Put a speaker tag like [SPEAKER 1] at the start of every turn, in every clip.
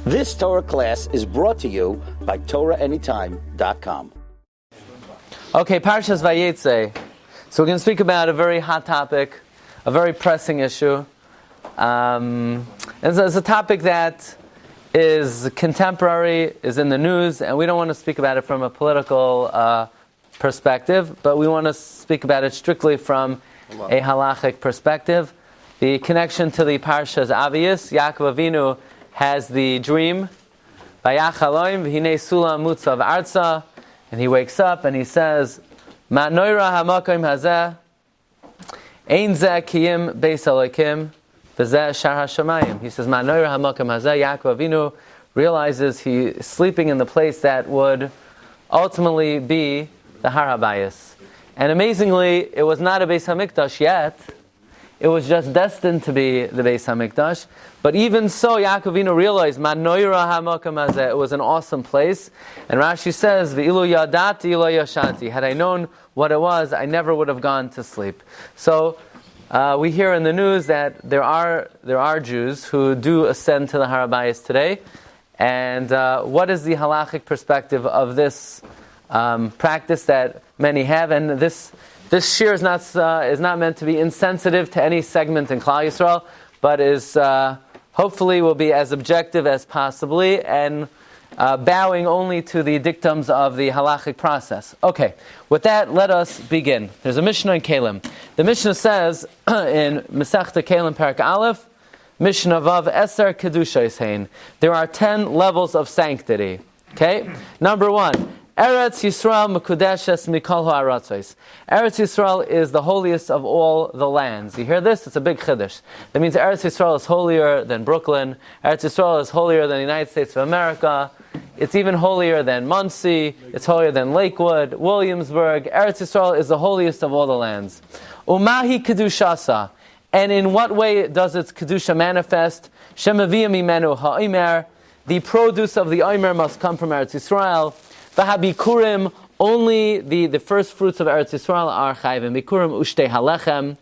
[SPEAKER 1] This Torah class is brought to you by TorahAnytime.com.
[SPEAKER 2] Okay, Parshas Vayeitzey. So we're going to speak about a very hot topic, a very pressing issue. It's a topic that is contemporary, is in the news, and we don't want to speak about it from a political perspective, but we want to speak about it strictly from a halachic perspective. The connection to the Parsha is obvious. Yaakov Avinu has the dream, Vayach Elohim v'hinei sulam mutzav arza, and he wakes up and he says, Ma noira hamakom hazeh, ein zeh kiyim beis Elokim, v'zeh shar hashamayim. He says, Ma noira hamakom hazeh. Yaakov Avinu realizes he is sleeping in the place that would ultimately be the Habayis. And amazingly, it was not a Beis HaMikdash yet. It was just destined to be the Beis HaMikdash. But even so, Yaakov Avinu realized, Ma noira hamakom hazeh. It was an awesome place. And Rashi says, V'ilu yadati lo yashanti. Had I known what it was, I never would have gone to sleep. So, we hear in the news that there are Jews who do ascend to the Habayis today. And what is the halachic perspective of this practice that many have? And this shiur is not meant to be insensitive to any segment in Klal Yisrael, but is hopefully will be as objective as possibly and bowing only to the dictums of the halachic process. Okay, with that, let us begin. There's a Mishnah in Kelim. The Mishnah says in Masechta Kelim Parak Aleph, Mishnah Vav Eser Kedusha Yishein. There are 10 levels of sanctity. Okay, number 1. Eretz Yisrael Mekudeshes Mikol Ha'aratzos. Eretz Yisrael is the holiest of all the lands. You hear this? It's a big chiddush. That means Eretz Yisrael is holier than Brooklyn. Eretz Yisrael is holier than the United States of America. It's even holier than Muncie. It's holier than Lakewood, Williamsburg. Eretz Yisrael is the holiest of all the lands. Umahi Kedushasa. And in what way does its Kedusha manifest? Shemaviyam imenu ha'omer. The produce of the omer must come from Eretz Yisrael. V'habikurim, only the first fruits of Eretz Yisrael are chayvim. Bikurim ushtei halechem,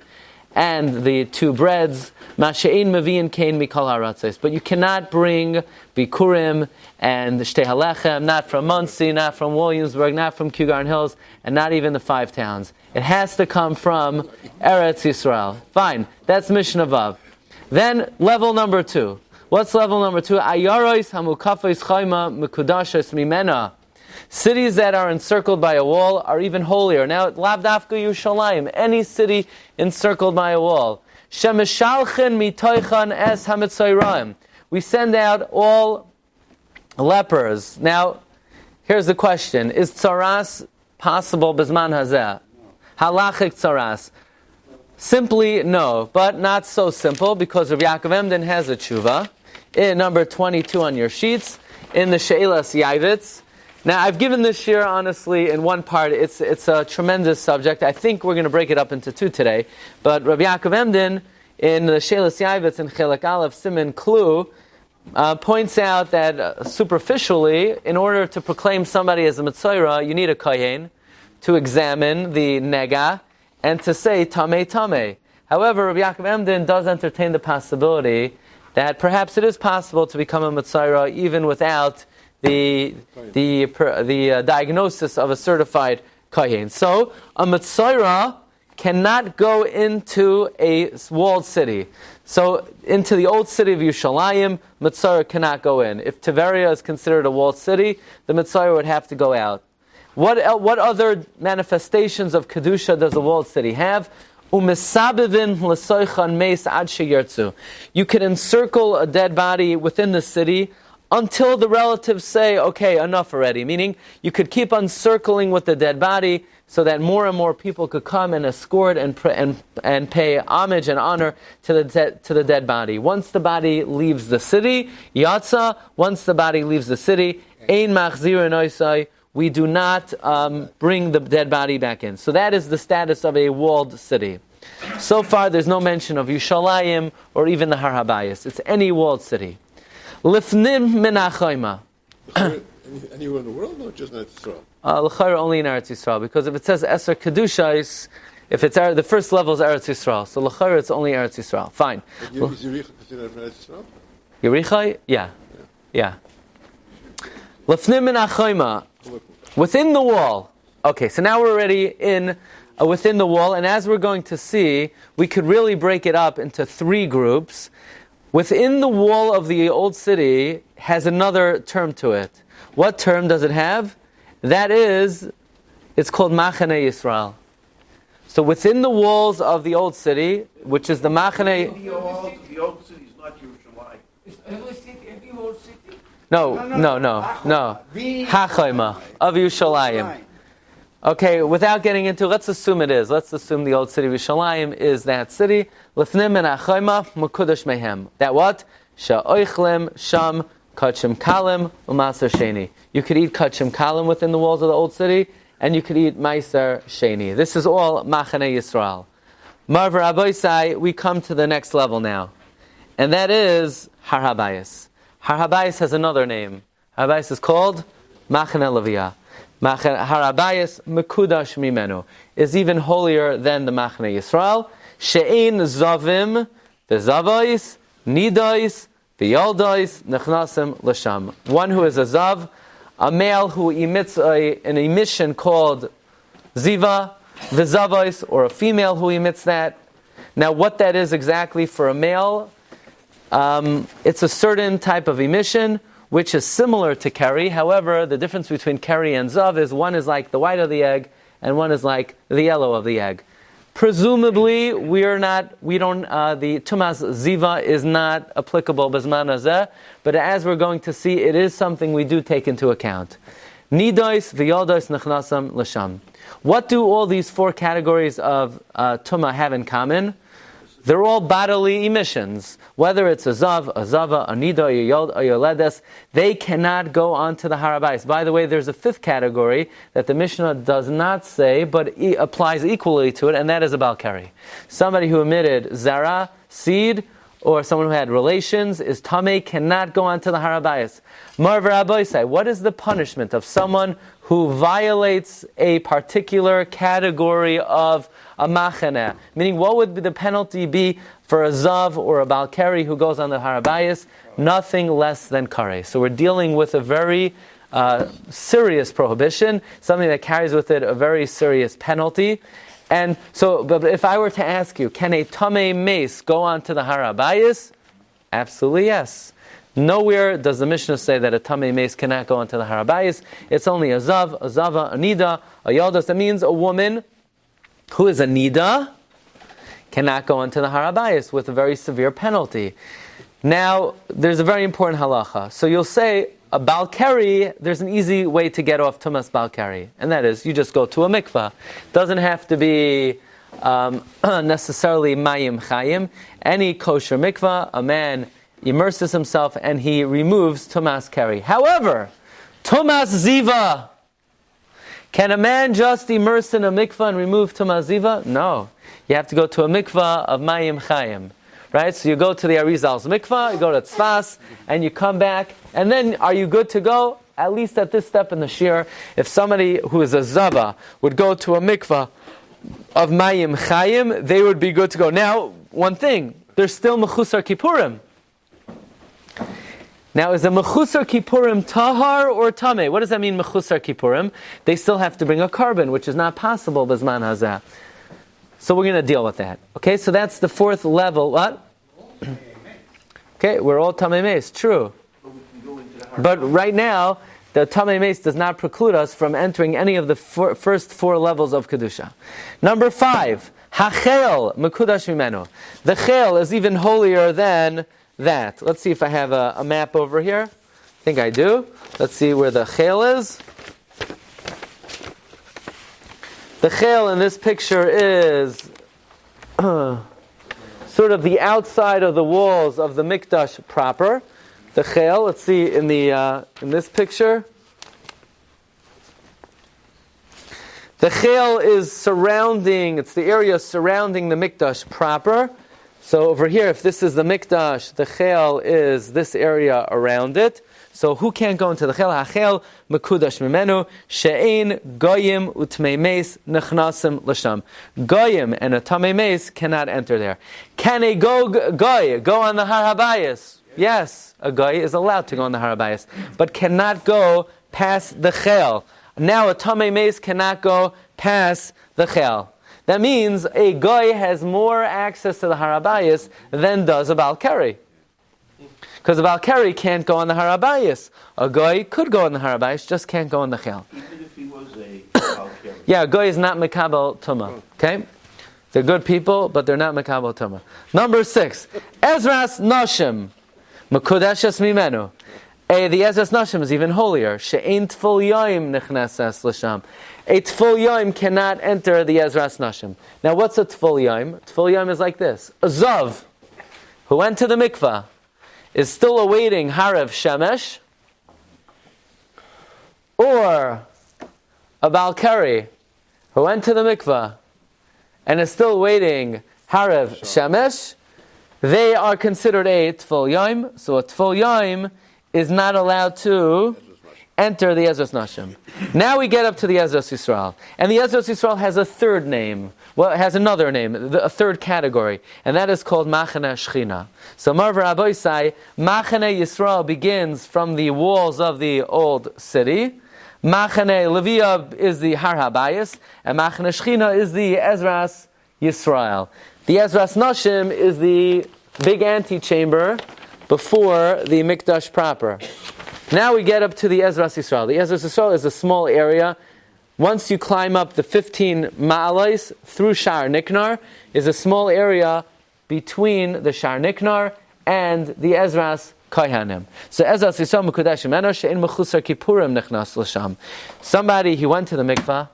[SPEAKER 2] and the 2 breads. Masha'in maviyin kain mikol haratzos. But you cannot bring bikurim and the shtei halechem, not from Muncie, not from Williamsburg, not from Kew Garden Hills, and not even the 5 towns. It has to come from Eretz Yisrael. Fine, that's Mishnah Vav. Then level number 2. What's level number 2? Ayaros hamukafos chayma mekudashos mimena. Cities that are encircled by a wall are even holier. Now, Lav Dafka Yerushalayim, any city encircled by a wall. Shemeshalchen mitoichan es hamitzoyraim. We send out all lepers. Now, here's the question: is tzaras possible b'zman hazeh? Halachic tzaras. Simply no, but not so simple, because Rabbi Yaakov Emden has a tshuva in number 22 on your sheets in the Sheilas Yavitz. Now, I've given this shiur, honestly, in one part. It's a tremendous subject. I think we're going to break it up into 2 today. But Rabbi Yaakov Emden, in the Sheilas Yavitz in Chelek Aleph Siman Klu, points out that superficially, in order to proclaim somebody as a Metzora, you need a kohen to examine the nega and to say tameh tameh. However, Rabbi Yaakov Emden does entertain the possibility that perhaps it is possible to become a Metzora even without the diagnosis of a certified kohen. So, a Metzora cannot go into a walled city. So, into the old city of Yerushalayim, Metzora cannot go in. If Tiberia is considered a walled city, the Metzora would have to go out. What other manifestations of Kedusha does a walled city have? Umesabevin l'soichan meis ad sheyertzu. You can encircle a dead body within the city until the relatives say, okay, enough already. Meaning, you could keep encircling with the dead body so that more and more people could come and escort and pay homage and honor to the dead body. Once the body leaves the city, yatsa, once the body leaves the city, ein machzir enoisai, we do not bring the dead body back in. So that is the status of a walled city. So far, there's no mention of Yerushalayim or even the Har Habayis. It's any walled city. Lifnim minachayma.
[SPEAKER 3] Anywhere in the world, or just in Eretz Yisrael?
[SPEAKER 2] L'chayr only in Eretz Yisrael, because if it says Eser Kedushais, if it's the first level is Eretz Yisrael, so l'chayr it's only Eretz Yisrael. Fine.
[SPEAKER 3] Is Yericha considered Eretz Yisrael?
[SPEAKER 2] Yericha, yeah. Yeah. Lefnim min achayma. Within the wall. Okay, so now we're already in within the wall, and as we're going to see, we could really break it up into 3 groups. Within the wall of the old city has another term to it. What term does it have? That is, it's called Machane Yisrael. So within the walls of the old city, which is the Machane...
[SPEAKER 4] The old city is not Yerushalayim. Is every old city?
[SPEAKER 2] No. Hachayma of Yerushalayim. Okay, without getting into, let's assume it is. Let's assume the old city of Yerushalayim is that city. Lefnim and Achayma Mekudash Mehem. That what? Sha'oichlem Sham Kachim Kalim U'Maser Sheni. You could eat Kachim Kalim within the walls of the old city, and you could eat Meiser Sheni. This is all Machane Yisrael. Marv Vayeitzey, we come to the next level now, and that is Habayis. Habayis has another name. Habayis is called Machane Leviyah. Habayis Mekudash Mimenu is even holier than the Machane Yisrael. She'ein Zavim V'Zavais Nidais V'Yaldais Nechnasim L'Sham. One who is a Zav, a male who emits an emission called Ziva, V'Zavais, or a female who emits that. Now what that is exactly for a male, it's a certain type of emission which is similar to keri. However, the difference between keri and zav is one is like the white of the egg, and one is like the yellow of the egg. Presumably, the tumas ziva is not applicable b'zman hazeh, but as we're going to see, it is something we do take into account. Nidois v'yaldois nechnasam l'sham. What do all these 4 categories of tumah have in common? They're all bodily emissions. Whether it's a zav, a zava, a nida, a yod, a yoledes, they cannot go onto the Habayis. By the way, there's a 5th category that the Mishnah does not say, but applies equally to it, and that is a balkari. Somebody who emitted zara, seed, or someone who had relations, is tamei, cannot go onto the Habayis. Marv Vayeitzey, what is the punishment of someone who violates a particular category of a machane? Meaning, what would the penalty be for a zav or a balkari who goes on the Habayis? Nothing less than kare. So we're dealing with a very serious prohibition, something that carries with it a very serious penalty. And so, but if I were to ask you, can a tamei mace go on to the Habayis? Absolutely yes. Nowhere does the Mishnah say that a tamei mace cannot go onto the Habayis. It's only a zav, a zava, a nida, a yaldos. That means a woman who is a nida cannot go onto the Habayis with a very severe penalty. Now, there's a very important halacha. So you'll say, a balkari, there's an easy way to get off tumas balkari, and that is, you just go to a mikvah. Doesn't have to be necessarily mayim chayim. Any kosher mikvah, a man immerses himself and he removes tumas keri. However, tumas ziva, can a man just immerse in a mikvah and remove tumas ziva? No. You have to go to a mikvah of mayim chayim. Right? So you go to the Arizal's mikvah, you go to Tzfas, and you come back, and then are you good to go? At least at this step in the Shiur, if somebody who is a zava would go to a mikvah of mayim chayim, they would be good to go. Now, one thing, there's still mechusar kippurim. Now, is a mechusar kippurim tahar or tameh? What does that mean, mechusar kippurim? They still have to bring a carbon, which is not possible b'zman hazeh. So we're going to deal with that. Okay, so that's the 4th level. What? Okay, we're all tamei meis, true. But right now, the tamei meis does not preclude us from entering any of the first 4 levels of kedusha. Number 5, hachel mekudash mimenu. The chel is even holier than that. Let's see if I have a map over here. I think I do. Let's see where the chel is. The chel in this picture is sort of the outside of the walls of the mikdash proper. The chel, let's see in this picture. The chel is surrounding, it's the area surrounding the mikdash proper. So over here, if this is the mikdash, the chel is this area around it. So who can't go into the chel? Hachel mekudash mimenu she'ein goyim utmei meis nechnasim l'sham. Goyim and a tamei meis cannot enter there. Can a goy go on the Habayis? Yes, a guy is allowed to go on the Habayis, but cannot go past the chel. Now a tamei meis cannot go past the chel. That means a guy has more access to the Habayis than does a Baal Keri. Because a Baal Keri can't go on the Habayis. A guy could go on the Habayis, just can't go on the chel.
[SPEAKER 4] Even if he was a Baal Keri.
[SPEAKER 2] Yeah, a guy is not mekabel tumah. Okay? They're good people, but they're not mekabel tumah. Number 6, Ezras Nashim, Mekudeshes Mimenu. The Ezras Nashim is even holier. She'ein Tful Yoim Nechneses L'sham. A Tful Yoim cannot enter the Ezras Nashim. Now, what's a Tful Yoim? Tful Yoim is like this. A Zav, who went to the mikvah, is still awaiting Harav Shemesh, or a Baal Keri, who went to the mikvah, and is still waiting Harav Shemesh, they are considered a Tful Yoim. So a Tful Yoim is not allowed to enter the Ezras Nashim. Now we get up to the Ezras Yisrael. And the Ezras Yisrael has a third name. Well, it has another name, a third category. And that is called Machane Shechina. So Rabbi say, Machane Yisrael begins from the walls of the old city. Machane Levia is the Har Habayis, and Machane Shechina is the Ezras Yisrael. The Ezras Nashim is the big antechamber before the Mikdash proper. Now we get up to the Ezras Yisrael. The Ezras Yisrael is a small area. Once you climb up the 15 ma'alais through Sha'ar Niknar, is a small area between the Sha'ar Niknar and the Ezras Kohanim. So Ezras Yisrael Mekudeshim Eno she'en mechusar kippurim nechnas l'sham. Somebody, he went to the mikvah,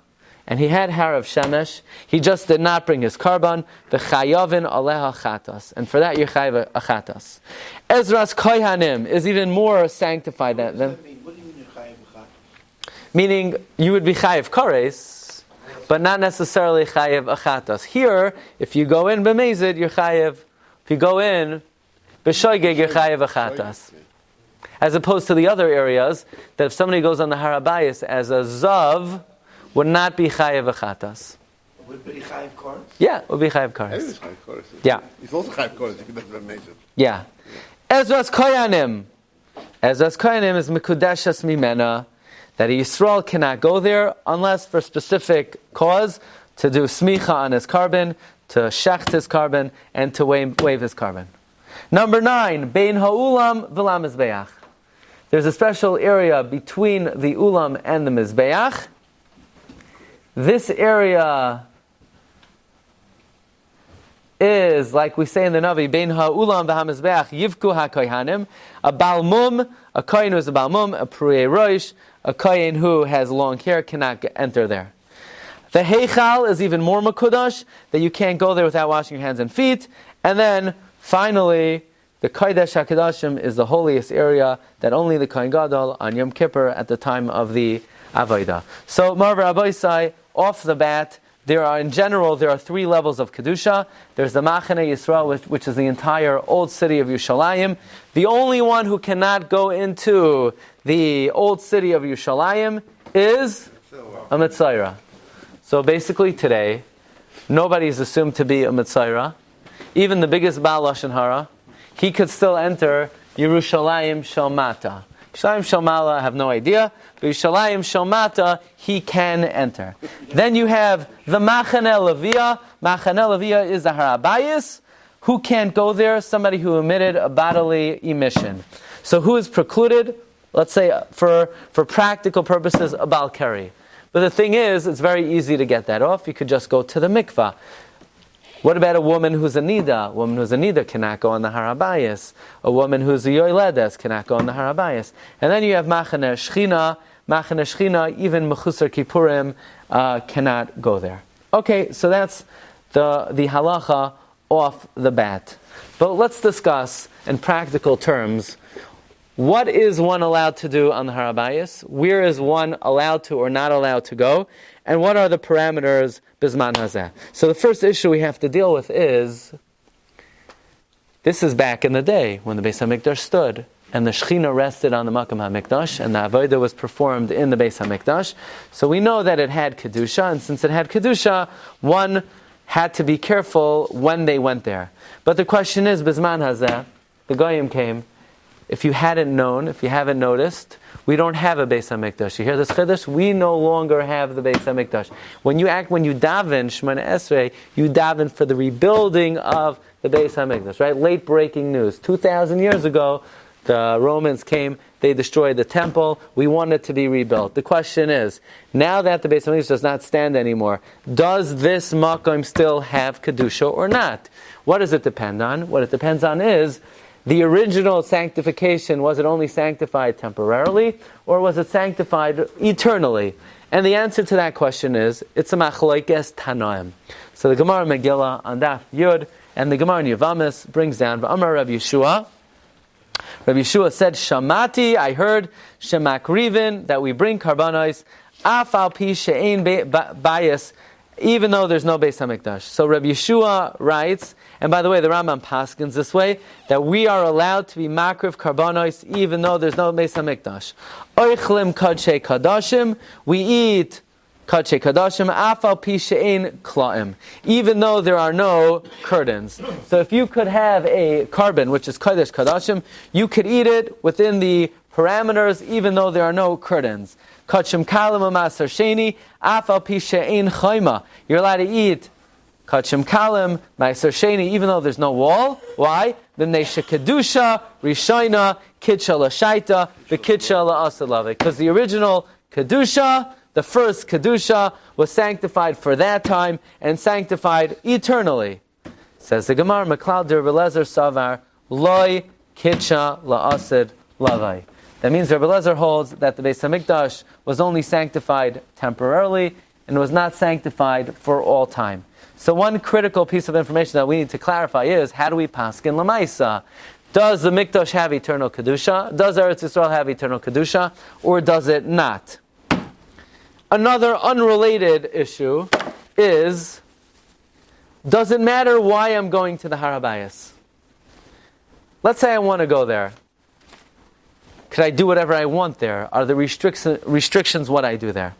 [SPEAKER 2] and he had Harav Shemesh. He just did not bring his karban. The chayavin aleha chatas, and for that you're chayav a chatas. Ezras Kohanim is even more sanctified than.
[SPEAKER 4] What do you mean you're chayav a chatas?
[SPEAKER 2] Meaning you would be chayav kares, but not necessarily chayav a chatas. Here, if you go in b'mezid, you're chayav. If you go in b'shoigeg, you're chayav a chatas. As opposed to the other areas, that if somebody goes on the Habayis as a zav, would not be chayav a chatas.
[SPEAKER 4] Would it be chayav kares?
[SPEAKER 2] Yeah, it would be chayav
[SPEAKER 3] Everything's
[SPEAKER 2] kares.
[SPEAKER 3] chayav koros.
[SPEAKER 2] Yeah.
[SPEAKER 3] It's also chayav koros. That's amazing.
[SPEAKER 2] Yeah. Ezras Koyanim. Ezras Koyanim is Mekudeshes Mimena, that a Yisrael cannot go there unless for specific cause, to do smicha on his carbon, to shecht his carbon, and to wave his carbon. Number 9, Bein ha'ulam v'lam mizbeach. There's a special area between the ulam and the mizbeach. This area is, like we say in the Navi, Bein ha'ulam v'hamizbeach yivku ha'koyhanim, a balmum, a kohen who is a balmum, a pruei roish, a kohen who has long hair cannot enter there. The heichal is even more makudash, that you can't go there without washing your hands and feet. And then, finally, the Kodesh HaKadoshim is the holiest area that only the Kohen Gadol on Yom Kippur at the time of the Avodah. So, Rabbi say, off the bat, there are 3 levels of Kedusha. There's the Machane Yisrael, which is the entire old city of Yerushalayim. The only one who cannot go into the old city of Yerushalayim is a Mitzayra. So basically today, nobody is assumed to be a Mitzayra. Even the biggest Baal Lashon Hara, he could still enter Yerushalayim Shel Mata. Yerushalayim Shel Mala, I have no idea, but Yerushalayim Shel Mata, he can enter. Then you have the Machane Levia. Machane Levia is the Habayis. Who can't go there? Somebody who emitted a bodily emission. So who is precluded? Let's say, for practical purposes, a Baal Keri. But the thing is, it's very easy to get that off. You could just go to the mikvah. What about a woman who's a nida? A woman who's a nida cannot go on the Habayis. A woman who's a yoyledes cannot go on the Habayis. And then you have Machane Shechina. Machane Shechina, even Mechusar Kippurim, cannot go there. Okay, so that's the halacha off the bat. But let's discuss in practical terms, what is one allowed to do on the Habayis? Where is one allowed to or not allowed to go? And what are the parameters Bizman Hazeh? So the first issue we have to deal with is, this is back in the day when the Beis HaMikdash stood and the Shechina rested on the Makam HaMikdash and the Avodah was performed in the Beis HaMikdash. So we know that it had Kedusha, and since it had Kedusha, one had to be careful when they went there. But the question is, Bizman Hazeh, the Goyim came, if you hadn't known, if you haven't noticed, we don't have a Beis HaMikdash. You hear this chiddush? We no longer have the Beis HaMikdash. When you daven Shemona Esrei, you daven for the rebuilding of the Beis HaMikdash, right? Late breaking news. 2,000 years ago, the Romans came, they destroyed the temple, we want it to be rebuilt. The question is, now that the Beis HaMikdash does not stand anymore, does this makom still have Kedusha or not? What does it depend on? What it depends on is, the original sanctification, was it only sanctified temporarily, or was it sanctified eternally? And the answer to that question is, it's a machlokes tanaim. So the Gemara Megillah on Daf Yud, and the Gemara in Yavamis brings down, V'amar Rabbi Yeshua. Rabbi Yeshua said, Shamati, I heard, Shemakrivin, that we bring karbanos, af al pi she'ein bayis, even though there's no Beis HaMikdash. So Rabbi Yeshua writes, and by the way, the Rambam paskins this way, that we are allowed to be makriv karbanos even though there's no Beis HaMikdash. Oichlim kadshei kadashim, we eat kadshei kadashim, afal pi she'ein kla'im, even though there are no curtains. So if you could have a carbon, which is kadesh kadashim, you could eat it within the parameters even though there are no curtains. Kachim kalim u'masar sheni, afal pi she'ein chayma, you're allowed to eat Kachim kalim, ma'aser sheni, even though there's no wall. Why? Then they shekadusha, rishayna, kitcha l'shaita, v'kitcha la'asalave. Because the original kedusha, the first kedusha, was sanctified for that time and sanctified eternally. Says the Gemara, Maklal de Rabbi Lezer savar, loy kitcha la'asid lavai. That means Rabbi Lezer holds that the Beis HaMikdash was only sanctified temporarily and was not sanctified for all time. So one critical piece of information that we need to clarify is, how do we paskin l'maisa? Does the Mikdash have eternal Kedusha? Does Eretz Yisrael have eternal Kedusha? Or does it not? Another unrelated issue is, does it matter why I'm going to the Habayis? Let's say I want to go there. Could I do whatever I want there? Are the restrictions what I do there?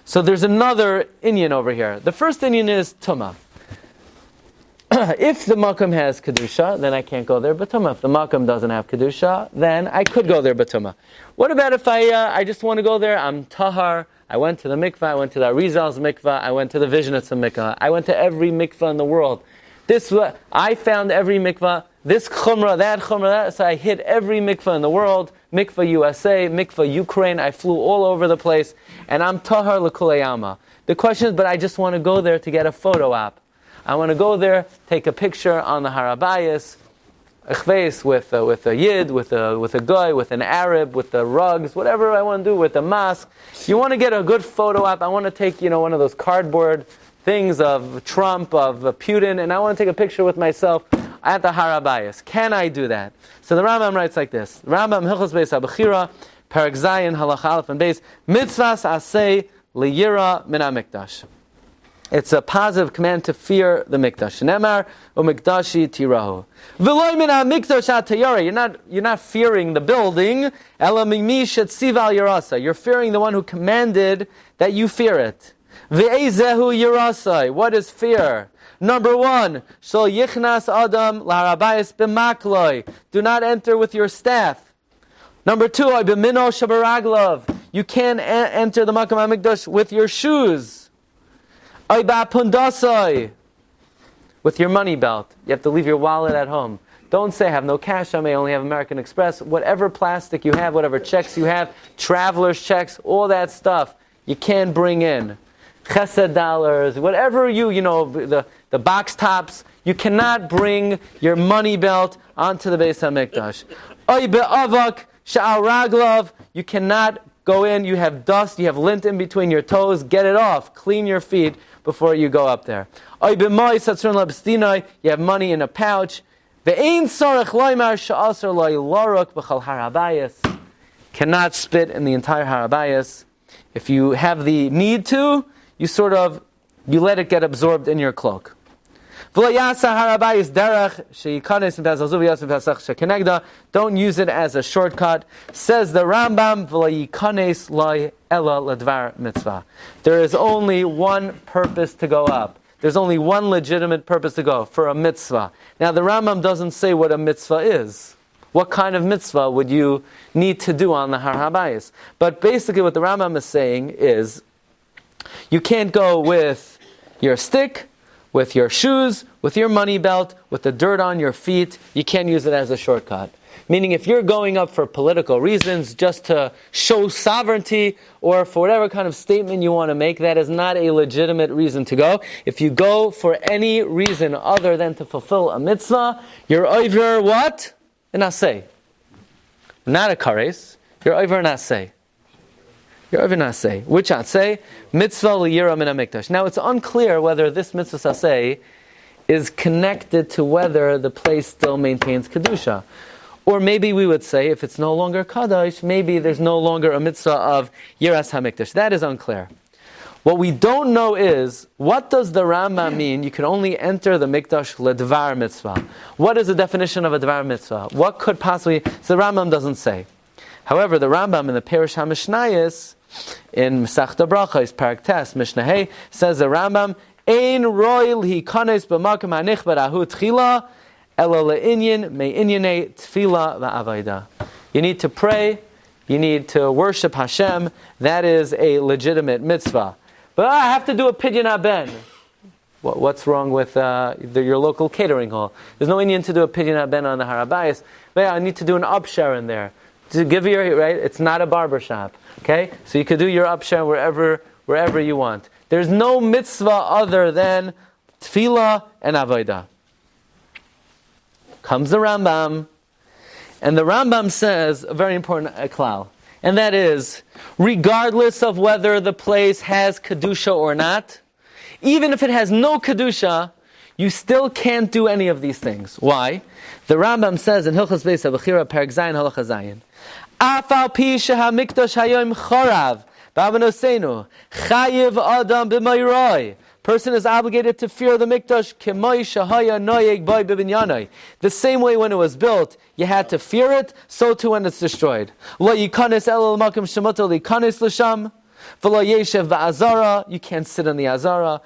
[SPEAKER 2] So there's another inyan over here. The first inyan is Tumah. If the Makam has Kedusha, then I can't go there B'tumah. If the Makam doesn't have Kedusha, then I could go there B'tumah. What about if I just want to go there, I'm Tahar, I went to the mikvah, I went to the Arizal's mikvah, I went to the Vizhnitz mikvah, I went to every mikvah in the world. I found every mikvah, this chumrah, that, so I hit every mikvah in the world, mikvah USA, mikvah Ukraine, I flew all over the place, and I'm tahar l'kuleyama. The question is, but I just want to go there to get a photo op. I want to go there, take a picture on the Habayis, with a yid, with a guy, with an Arab, with the rugs, whatever I want to do, with the mosque. You want to get a good photo op, I want to take, one of those cardboard things of Trump, of Putin, and I want to take a picture with myself at the Habayis. Can I do that? So the Rambam writes like this. Rambam Hilchos Beis HaBechira, Perek Zayin, Halach Aleph and Beis, Mitzvahs Aseh Liyira Min HaMikdash. It's a positive command to fear the Mikdash. Nemar u'Mikdashi tirahu. V'loy min ha'Mikdash ha'tayara. You're not fearing the building. Ela mimi shetziva yarasa. You're fearing the one who commanded that you fear it. Ve'ezehu yarasai. What is fear? Number one, shel yichnas adam l'Habayis b'makloi. Do not enter with your staff. Number two, b'mino shabaraglav. You can't enter the Makam HaMikdash with your shoes. With your money belt. You have to leave your wallet at home. Don't say, I have no cash on me, I only have American Express. Whatever plastic you have, whatever checks you have, traveler's checks, all that stuff, you can bring in. Chesed dollars, whatever the box tops, you cannot bring your money belt onto the Beis HaMikdash. Oy be'avak sha'al raglav, you cannot go in, you have dust, you have lint in between your toes, get it off, clean your feet before you go up there. You have money in a pouch. Cannot spit in the entire Habayis. If you have the need to, you let it get absorbed in your cloak. Don't use it as a shortcut. Says the Rambam, there is only one purpose to go up. There's only one legitimate purpose to go, for a mitzvah. Now the Rambam doesn't say what a mitzvah is. what kind of mitzvah would you need to do on the Har Habayis? But basically what the Rambam is saying is, you can't go with your stick, with your shoes, with your money belt, with the dirt on your feet. You can't use it as a shortcut. Meaning if you're going up for political reasons, just to show sovereignty, or for whatever kind of statement you want to make, that is not a legitimate reason to go. If you go for any reason other than to fulfill a mitzvah, you're over what? An aseh. Not a kares. You're over an aseh. You're over an aseh. Which aseh? Mitzvah liyira min hamikdash. Now it's unclear whether this mitzvah aseh is connected to whether the place still maintains kedusha. Or maybe we would say, if it's no longer Kadosh, maybe there's no longer a mitzvah of Yiras HaMikdash. That is unclear. What we don't know is, what does the Rambam mean? You can only enter the Mikdash ledvar mitzvah. What is the definition of a dvar mitzvah? What could possibly... So the Rambam doesn't say. However, the Rambam in the Perish HaMishnayis, in Masechta Brachos, Parak Tes, Mishnah Hey, says the Rambam, Ein roil hi kanes b'makam hanichbar ahu tchila, you need to pray, you need to worship Hashem. That is a legitimate mitzvah. But I have to do a pidyon haben. What's wrong with your local catering hall? There's no Indian to do a pidyon haben on the Har Habayis. But I need to do an upshare in there. To give your, right? It's not a barber shop. Okay? So you could do your upshare wherever you want. There's no mitzvah other than tefillah and avodah. Comes the Rambam, and the Rambam says a very important klal, and that is, regardless of whether the place has kedusha or not, even if it has no kedusha, you still can't do any of these things. Why? The Rambam says in Hilchos Beis HaBechira, Perek Zayin, Halacha Zayin, Afal pi sheha mikdash hayom chorav, b'avonosenu, chayiv adam b'mayroi. Person is obligated to fear the mikdash the same way when it was built, you had to fear it, so too when it's destroyed. You can't sit on the azara.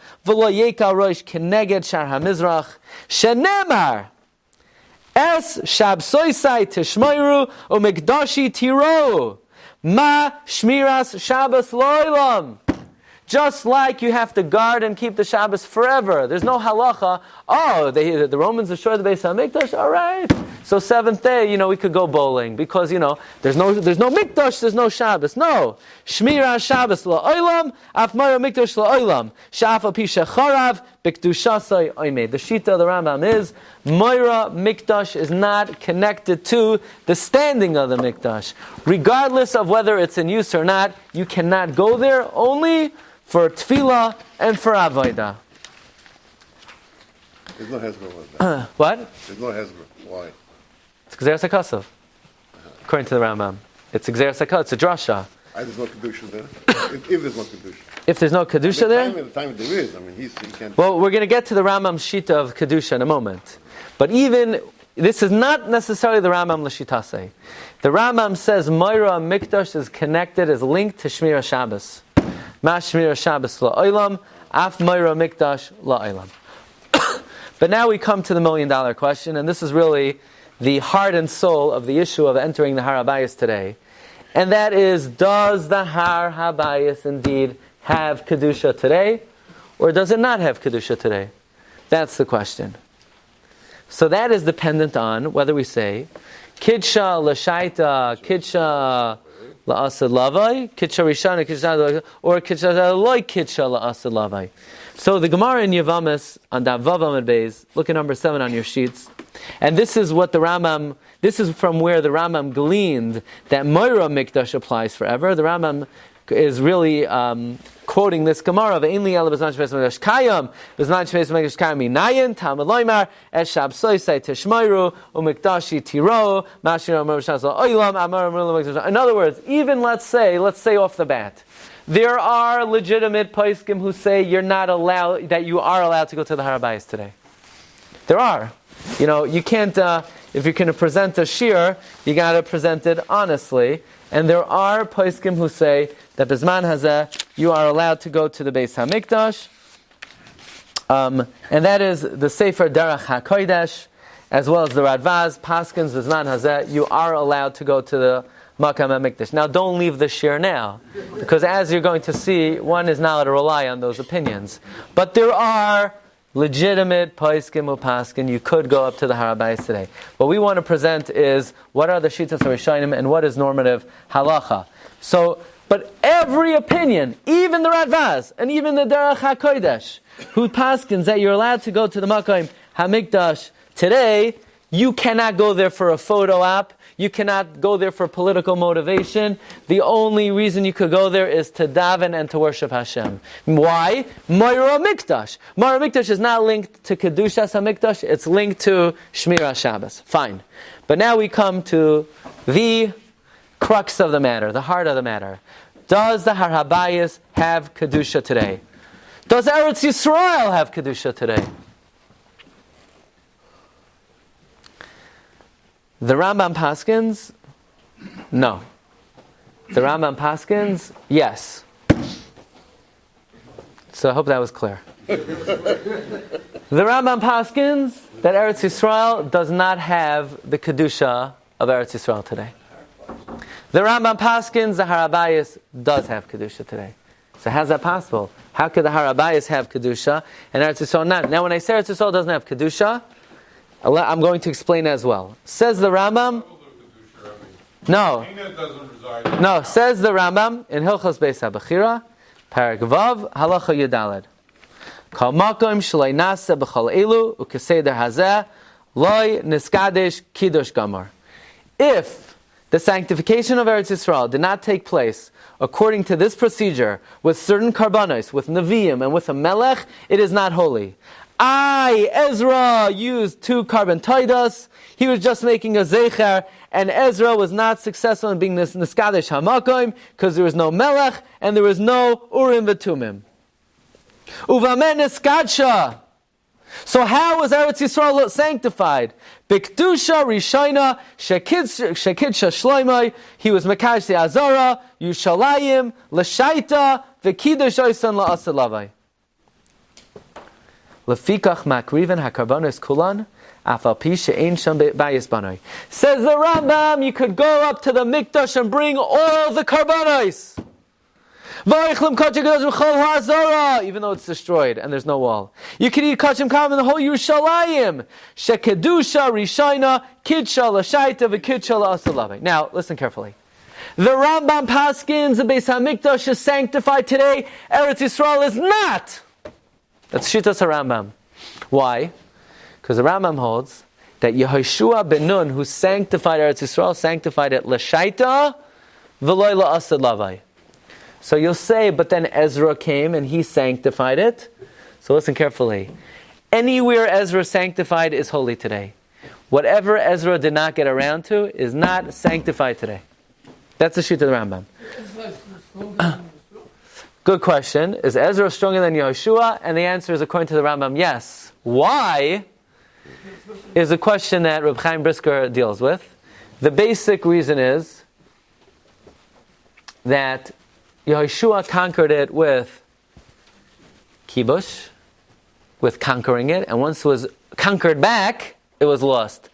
[SPEAKER 2] Es shabsoisai tishmoiru umikdashi tiro ma shmiras Shabbos loilam. Just like you have to guard and keep the Shabbos forever. There's no halacha. Oh, the Romans destroyed the Beis HaMikdash. All right. So seventh day, we could go bowling because there's no Mikdash, there's no Shabbos. No. Shmira Shabbos la'olam, af Moira Mikdash la'olam. Sha'afa pisha charav b'kdushasai oimed. The shita of the Rambam is Moira Mikdash is not connected to the standing of the Mikdash. Regardless of whether it's in use or not, you cannot go there only for tefillah and for avodah.
[SPEAKER 3] There's no hezbollah with that.
[SPEAKER 2] What?
[SPEAKER 3] There's no hezbollah. Why?
[SPEAKER 2] It's Gzeras HaKasav. According to the Rambam. It's Gzeras HaKasav. It's a drasha.
[SPEAKER 3] There's no kedusha there. if there's no kedusha.
[SPEAKER 2] If there's no kedusha there?
[SPEAKER 3] At the time there is. He can't...
[SPEAKER 2] Well, we're going to get to the Rambam's shita of kedusha in a moment. But even... This is not necessarily the Rambam l'shitase. The Rambam says Moira Mikdash is connected, is linked to Shmira Shabbos. Ma Shmira Shabbos la'olam, af Moira Mikdash la'olam. But now we come to the $1 million question, and this is really the heart and soul of the issue of entering the Har Habayis today. And that is, does the Har Habayis indeed have Kedusha today, or does it not have Kedusha today? That's the question. So that is dependent on whether we say, Kidsha l'shaita, Kidsha la'asad lavai, Kidsha rishana, Kidsha or Kidsha loy Kidsha la'asad lavai. So the Gemara in Yavamis on Daf Vav Amud Beis, look at number 7 on your sheets. And this is what the Rambam, this is from where the Rambam gleaned that Moira Mikdash applies forever. The Rambam is really quoting this Gemara of Einli Ela B'zman Shveis Mikdash Kayam, B'zman Shveis Mikdash Kayam Minayin, Talmud Loimar, Es Shab Soisai Tishmoiru, Umikdashi Tiro, Mashir Amar Shazal Oilam, Amar Amar Mikdash. In other words, even let's say off the bat, there are legitimate poskim who say you're not allowed, that you are allowed to go to the Har Habayis today. There are. You can't, if you're going to present a shiur, you got to present it honestly. And there are poskim who say that Bizman Hazeh, you are allowed to go to the Beis HaMikdash. And that is the Sefer Derech HaKodesh. as well as the Radvaz, Paskins, Vizman Hazeh, you are allowed to go to the Makam HaMikdash. Now, don't leave the Shiur now, because as you're going to see, one is not allowed to rely on those opinions. But there are legitimate Paiskim Upaskin. You could go up to the Habayis today. What we want to present is what are the Shitas HaRishayim and what is normative halacha. So, but every opinion, even the Radvaz and even the Derech HaKodesh, who paskins that you're allowed to go to the Makam HaMikdash today, you cannot go there for a photo op. You cannot go there for political motivation. The only reason you could go there is to daven and to worship Hashem. Why? Moira Mikdash. Moira Mikdash is not linked to Kedushas HaMikdash. It's linked to Shmira Shabbos. Fine. But now we come to the crux of the matter, the heart of the matter. Does the Har Habayis have Kedusha today? Does Eretz Yisrael have Kedusha today? The Rambam Paskins, no. The Rambam Paskins, yes. So I hope that was clear. The Rambam Paskins that Eretz Yisrael does not have the Kedusha of Eretz Yisrael today. The Rambam Paskins, the Har Habayis does have Kedusha today. So how's that possible? How could the Har Habayis have Kedusha and Eretz Yisrael not? Now when I say Eretz Yisrael doesn't have Kedusha, I'm going to explain as well. Says the Rambam. No. No, says the Rambam in Hilchos Beis HaBechira, Parak Vav, Halacha Yudaled. Kol makom shloi nase b'chol elu ukeseder hazeh loy niskadesh kiddush gamor. If the sanctification of Eretz Yisrael did not take place according to this procedure with certain karbanos, with neviim and with a melech, it is not holy. Ezra used 2 carbon taidas. He was just making a zecher, and Ezra was not successful in being this niskadesh hamakoim because there was no melech and there was no urim v'tumim. Uvamen niskadsha. So how was Eretz Yisrael sanctified? Bikdusha rishayna shekidsha shloimai. He was mekadosh the azara, Yushalayim, l'shaita, v'kiddush oisan la'asalavai. Lefikach makriven hakarbanos kulan afal pi she'ein sham bayis banoi. Says the Rambam, you could go up to the mikdash and bring all the karbanos. Even though it's destroyed and there's no wall. You can eat kachim kam in the whole Yerushalayim. Shekedusha rishayna kidsha l'shaita v'kidsha la'asalavei. Now listen carefully. The Rambam paskins the Beis HaMikdash is sanctified today. Eretz Yisrael is not. That's Shitas HaRambam. Why? Because the Rambam holds that Yehoshua ben Nun, who sanctified Eretz Yisrael, sanctified it l'shaita v'loy la'asad lavai. So you'll say, but then Ezra came and he sanctified it. So listen carefully. Anywhere Ezra sanctified is holy today. Whatever Ezra did not get around to is not sanctified today. That's the Shita of the Rambam. Good question. Is Ezra stronger than Yehoshua? And the answer is, according to the Rambam, yes. Why? Is a question that Reb Chaim Brisker deals with. The basic reason is that Yehoshua conquered it with kibush, with conquering it, and once it was conquered back, it was lost.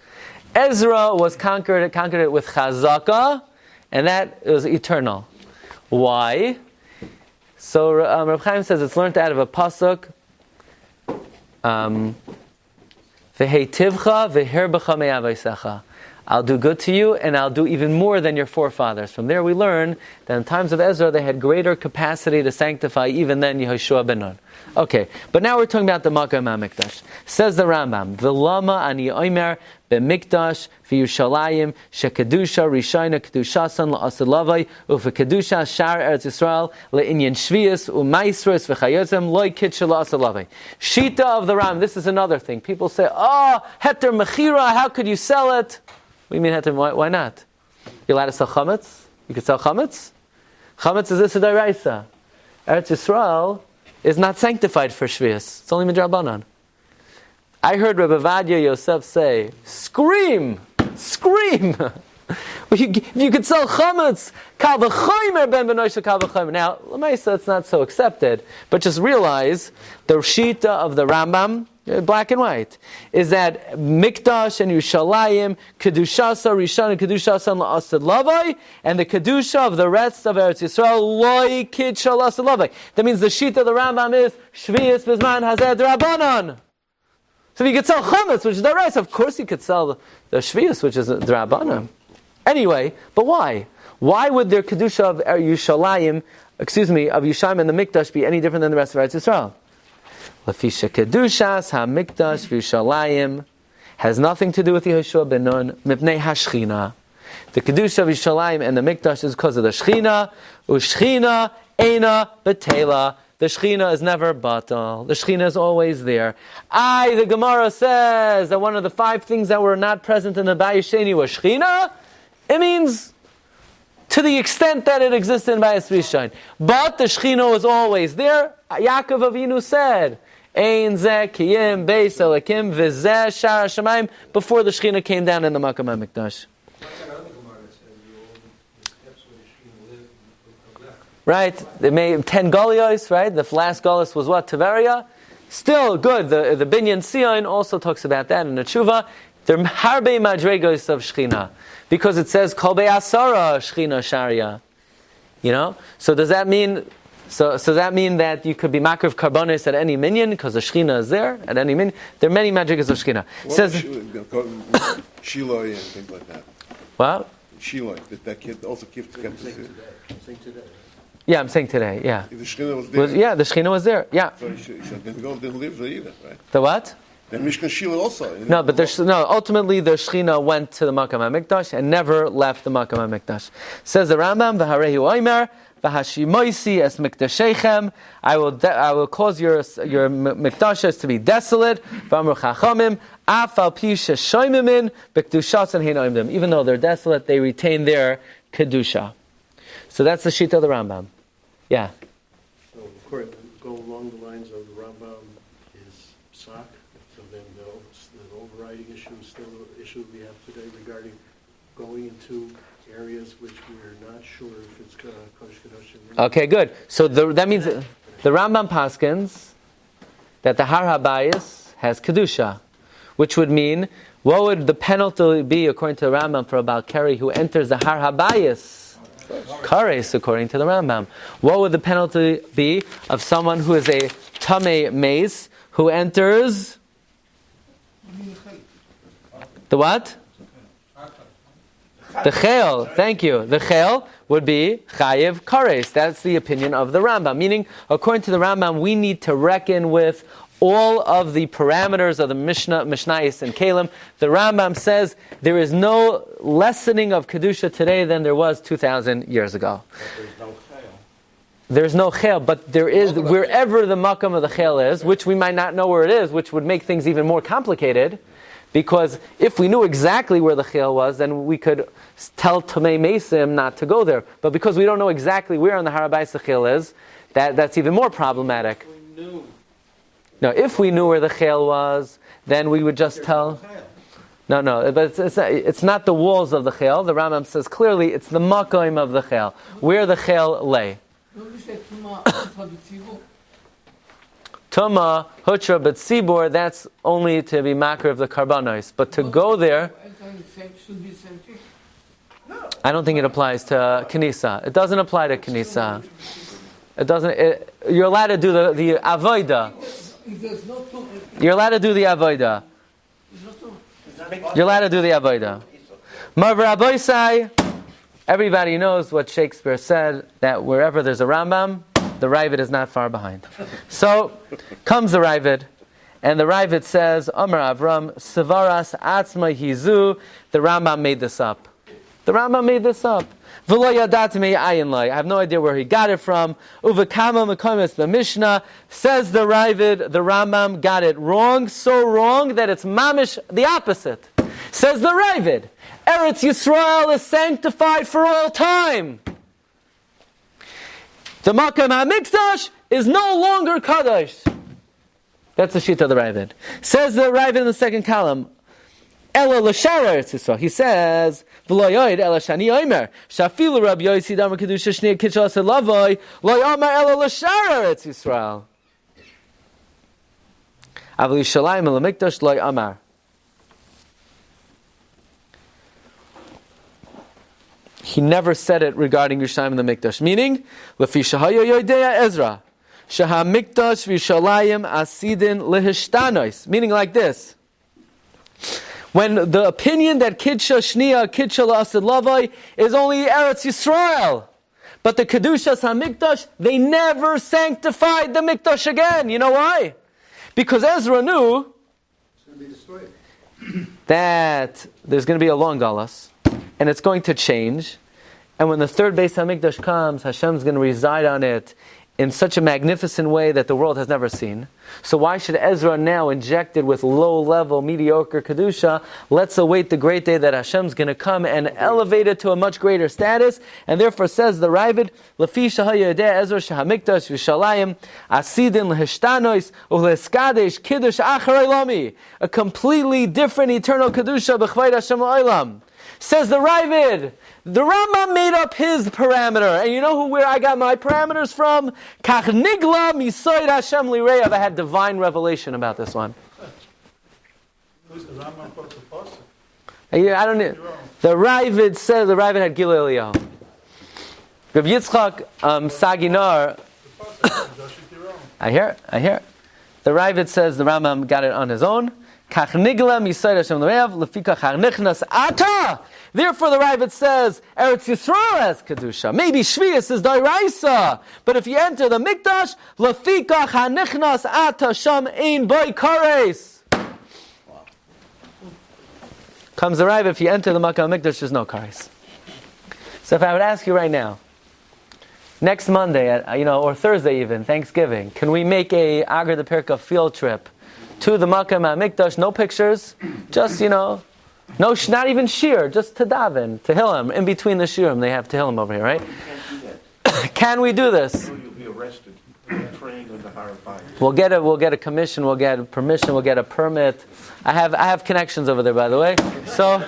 [SPEAKER 2] Ezra was conquered it with chazaka, and that was eternal. Why? So Reb Chaim says it's learned out of a pasuk. V'heitivcha v'hirbecha me'avaisecha. I'll do good to you, and I'll do even more than your forefathers. From there we learn that in times of Ezra, they had greater capacity to sanctify even than Yehoshua ben Nun. Okay, but now we're talking about the Makam HaMikdash. Says the Rambam, V'lama ani oimer b'mikdash v'yushalayim shekedusha rishayna kedushasan la'asad lavai u'v'kedusha shar Eretz Yisrael le'inyan shvius u'maisros v'chayotzem loy kitsha la'asad lavai. Shita of the Rambam, this is another thing. People say, heter mechira, how could you sell it? What do you mean heter? Why not? You're allowed to sell chametz? You could sell chametz? Chametz is this a d'oraisa. Eretz Yisrael is not sanctified for Shvius. It's only midrabanan. I heard Rabbi Vadia Yosef say, scream! If you could sell chametz, kal v'chomer ben benoisha kal v'chomer. Now, l'maisa, it's not so accepted, but just realize the shita of the Rambam black and white, is that Mikdash and Yerushalayim, Kedushasa, Rishon, and Kedushasa La'asad Lavai, and the Kedusha of the rest of Eretz Yisrael, Loi Kid Shalasad Lavai. That means the sheet of the Rambam is Shvius Bizman Hazed Rabbanon. So if you could sell Chametz, which is the rice, of course you could sell the Shvius, which is the Rabbanon. Anyway, but why? Why would their Kedusha of Yerushalayim, of Yushalayim and the Mikdash be any different than the rest of Eretz Yisrael? Lafisha Kedushas HaMikdash V'Yushalayim has nothing to do with Yehoshua ben Nun, Mipnei HaShchina. The Kedusha of Yushalayim and the Mikdash is because of the Shchina, Ushchina Eina Betela. The Shechina is never batal. The Shechina is always there. The Gemara says that one of the 5 things that were not present in the Bayis Sheni was Shechina. It means to the extent that it existed in Bayis Rishon. But the Shechina was always there. Yaakov Avinu said, Ein zeh kiyim beis elakim v'zeh shar hashamayim, before the Shechina came down in the Makam HaMikdash. Right, they made 10 Golios, right? The last Golos was what? Tiberia? Still good. The Binyan Sion also talks about that in the Tshuva. There are harbe madregos of Shechina, because it says Kol be'asara Shechina Sharia. So does that mean? So does that mean that you could be makriv karbonis at any minyan because the Shechina is there at any minyan? There are many madregos of Shechina. Says
[SPEAKER 3] Shiloi and things like that.
[SPEAKER 2] What?
[SPEAKER 3] Shiloi, that kid also keeps today.
[SPEAKER 2] Yeah, I'm saying today. Yeah.
[SPEAKER 3] If the Shechina was there.
[SPEAKER 2] The Shechina was there. Yeah.
[SPEAKER 3] So didn't live there either, right?
[SPEAKER 2] The what?
[SPEAKER 3] Then Mishkan Shilo also.
[SPEAKER 2] No, but ultimately the Shechina went to the Makam HaMikdash and never left the Makam HaMikdash. Says the Rambam, V'harehu oimer, V'hashimoisi es mikdashechem. I will cause your mikdashes to be desolate. V'amru chachamim, af al pi sheshoimimin, b'kedushasan hein oimdim. Even though they're desolate, they retain their kedusha. So that's the sheet of the Rambam. Yeah.
[SPEAKER 5] So, of course, go along the lines of the Rambam is Sak. So then the overriding issue is still an issue we have today regarding going into areas which we're not sure if it's Kodesh Kedoshim.
[SPEAKER 2] Okay, good. So that means the Rambam paskins that the Har Habayis has Kedusha, which would mean, what would the penalty be according to the Rambam for a Baal Keri who enters the Har Habayis? Kares, according to the Rambam. What would the penalty be of someone who is a Tamei Mace who enters the what? The Chel. Thank you. The Chel would be Chayev Kares. That's the opinion of the Rambam. Meaning, according to the Rambam, we need to reckon with all of the parameters of the Mishnayos and Kalim. The Rambam says there is no lessening of Kedusha today than there was 2,000 years ago. There's no Chel, but there is, wherever the Makam of the Chel is, which we might not know where it is, which would make things even more complicated, because if we knew exactly where the Chel was, then we could tell Tamei Mesim not to go there. But because we don't know exactly where on the Har Habayis the Chel is, that's even more problematic. No, if we knew where the Chel was, then we would just tell. No, but it's not the walls of the Chel. The Rambam says clearly it's the Makom of the Chel, where the Chel lay. Tuma, Hutra, but Sibor, that's only to be makar of the Karbanos. But to go there, I don't think it applies to Kenisa. It doesn't apply to Kenisa. It doesn't. You're allowed to do the Avoida. You're allowed to do the Avoida. You're allowed to do the Avoida. Marvar Aboisai, everybody knows what Shakespeare said, that wherever there's a Rambam, the Ravid is not far behind. So, comes the Ravid, and the Ravid says, Amar Avram, Sevaras Atzma Hizu, the Rambam made this up. The Rambam made this up. I have no idea where he got it from. Uvakama Mekomis B'Mishnah, says the Ravid, the Rambam got it wrong, so wrong that it's mamish the opposite. Says the Ravid, Eretz Yisrael is sanctified for all time. The Makam HaMikdash is no longer Kadosh. That's the sheet of the Ravid. Says the Ravid in the second column, Ela l'shara Eretz Yisrael. He says, "V'lo yoyed ela shani omer shafilu Rabbi Yosi damar kedusha shnei kitchas elavoi lo yomer ela l'shara Eretz Yisrael." Aval Yishalayim L'Mikdash Lo Amar. He never said it regarding Yerushalayim and the Mikdash. Meaning, Lefi Shahaya Yodeya Ezra, Shaha Mikdash V'Yishalayim Asidin Lehishtanos. Meaning like this. When the opinion that Kidsha Shnia, Kidsha La'asid Lavai is only Eretz Yisrael. But the Kedushas HaMikdash, they never sanctified the Mikdash again. You know why? Because Ezra knew that there's going to be a long galus, and it's going to change. And when the third Beis HaMikdash comes, Hashem's going to reside on it in such a magnificent way that the world has never seen. So why should Ezra now inject it with low-level, mediocre Kedusha? Let's await the great day that Hashem's going to come and elevate it to a much greater status. And therefore says the Ravid, Lefi shahaya yodea Ezra shahamikdash v'shalayim asidin lehishtanos uleskadesh kiddush acharei lami. A completely different eternal Kedusha b'chvayid Hashem la'olam. Says the Ravid, the Rambam made up his parameter. And you know where I got my parameters from? Kach nigla misoid Hashem lireyav. I had divine revelation about this one.
[SPEAKER 5] Who's the Rambam quote the Parsha?
[SPEAKER 2] I don't know. The Ravid said, the Ravid had Gilui Eliyahu. Rabbi Yitzchak Saginar. I hear. The Ravid says the Rambam got it on his own. Kach nigla misoid Hashem lireyav lefikach harnichnas ata. Therefore, the Ravid says, Eretz Yisrael has Kedusha. Maybe Shvius is Dairaisa. But if you enter the Mikdash, Lafikach hanichnas ata sham ein boy kares. Comes the Ravid, if you enter the Makkah Mikdash, there's no kares. So if I would ask you right now, next Monday, or Thursday even, Thanksgiving, can we make a Agar de Pirka field trip to the Makkah Mikdash? No pictures, just, no, not even Shiur, just to daven, Tehillim. In between the Shiurim, they have Tehillim over here, right? Can we do this?
[SPEAKER 4] You'll be arrested, trained on the Habayis.
[SPEAKER 2] We'll get a commission, we'll get permission, we'll get a permit. I have connections over there, by the way. So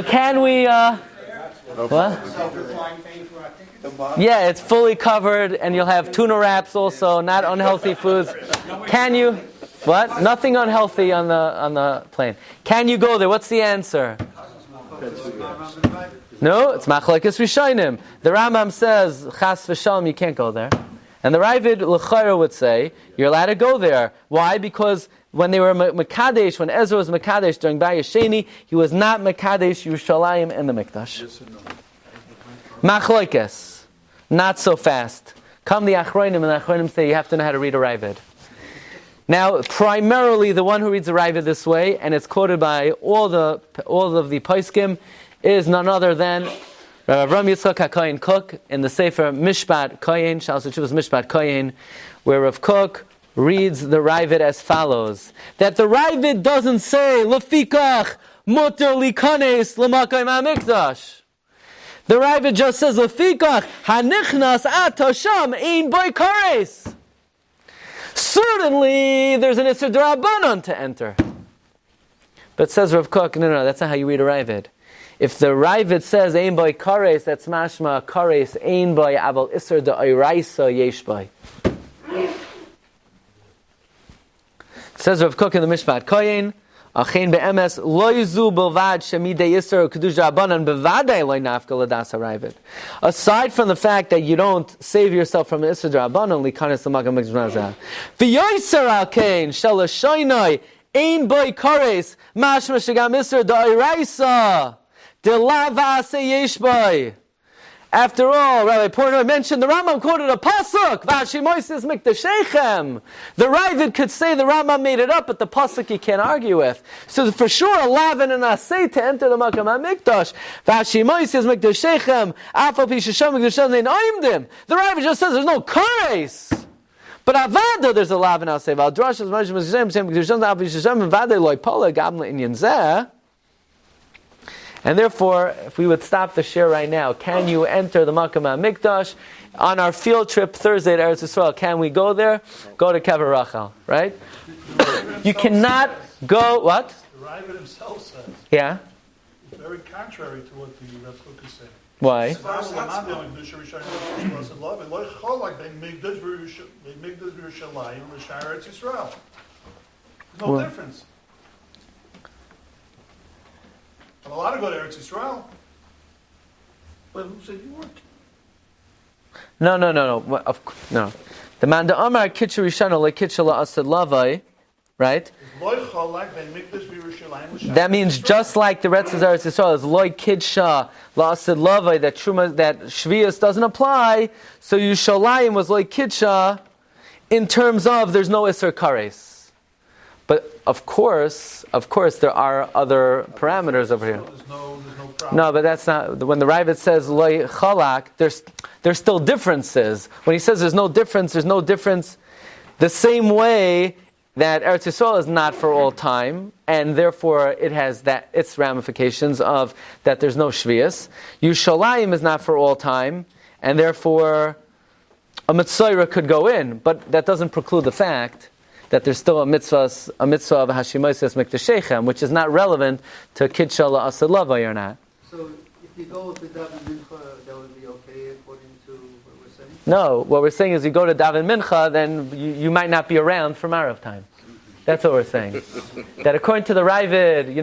[SPEAKER 2] can we? What? Yeah, it's fully covered, and you'll have tuna wraps also, not unhealthy foods. Can you? What? Nothing unhealthy on the plane. Can you go there? What's the answer? No, it's machlokes rishonim. The Rambam says chas v'shalom, you can't go there, and the Ravid l'chayra would say you're allowed to go there. Why? Because when they were mekadesh, when Ezra was mekadesh during Bayis Sheni, he was not mekadesh Yerushalayim and the Mikdash. Machlokes, not so fast. Come the Achronim, and the Achronim say you have to know how to read a Ravid. Now, primarily the one who reads the Ravid this way, and it's quoted by all of the Poskim, is none other than Rabbi Yitzchak HaKohen Kook in the Sefer Mishpat Kohen, Shalos Teshuvos Mishpat Kohen, where Rav Kook reads the Ravid as follows: that the Ravid doesn't say Lefikach Muter Likanes L'Makayim HaMikdash. The Ravid just says Lefikach Hanichnas Ata Sham Ein Boy Kares. Certainly, there's an Isser D'Rabbanan to enter. But says Rav Kook, no, that's not how you read a Ravid. If the Ravid says Ein Boy Kares, that's mashma Kares Ein Boy Aval Isser D'Oraisa Yesh Boy. Says Rav Kook in the Mishpat Kohen, Achein be'emes lo yizu bilvad shemidei yisur kedush rabbanan bevadei lo nafka l'das haravid. Aside from the fact that you don't save yourself from isur rabbanan likanis l'makam mikdash v'yoyser al kain shel hashoynai ein boy kares mashma shegam isur da'iraisa delavase yesh boy. After all, Rabbi Portnoy mentioned the Rambam quoted a pasuk. Vashimoisis mikdashechem. The Ravid could say the Rambam made it up, but the pasuk you can't argue with. So for sure, a lavin and a say to enter the makam hamikdash. Vashimoisis mikdashechem. Afal pishasham mikdasham nein oimdim. The Ravid just says there's no kares. But avada there's a lavin. I'll say valdrashas mashim mikdasham afal pishasham vade loy pola gamla inyan zeh. And therefore, if we would stop the share right now, can you enter the Makam HaMikdash? On our field trip Thursday to Eretz Yisrael, can we go there? Go to Kever Rachel, right? You cannot go, what?
[SPEAKER 5] The Ravid himself says.
[SPEAKER 2] Yeah?
[SPEAKER 5] It's very contrary to what the Rav Kook is saying.
[SPEAKER 2] Why?
[SPEAKER 6] No difference. I'm allowed to go to Eretz Yisrael.
[SPEAKER 4] But who said you weren't?
[SPEAKER 2] No. No. The man the Amar Kitcher Rishana like Kitcher La'asad Lavai, right? That means just like the Retz Eretz Yisrael is loy kidsha la'asad lavai, that Shvius doesn't apply. So Yushalayim was loy kidsha in terms of there's no Isser Kares. But of course, there are other parameters over here.
[SPEAKER 6] There's no problem.
[SPEAKER 2] No, but that's not when the Ravid says loy chalak. There's still differences. When he says there's no difference. The same way that Eretz Yisrael is not for all time, and therefore it has its ramifications of that there's no Shvius. Yushalayim is not for all time, and therefore a Mitzvah could go in, but that doesn't preclude the fact that there's still a mitzvah of Hashimoyses Mikdashechem, which is not relevant to Kidsha La'asad Lavai or not.
[SPEAKER 7] So if you go to Daven Mincha, that would be okay according to what we're saying?
[SPEAKER 2] No, what we're saying is you go to Daven Mincha, then you might not be around for Marav time. That's what we're saying. That according to the Ravid,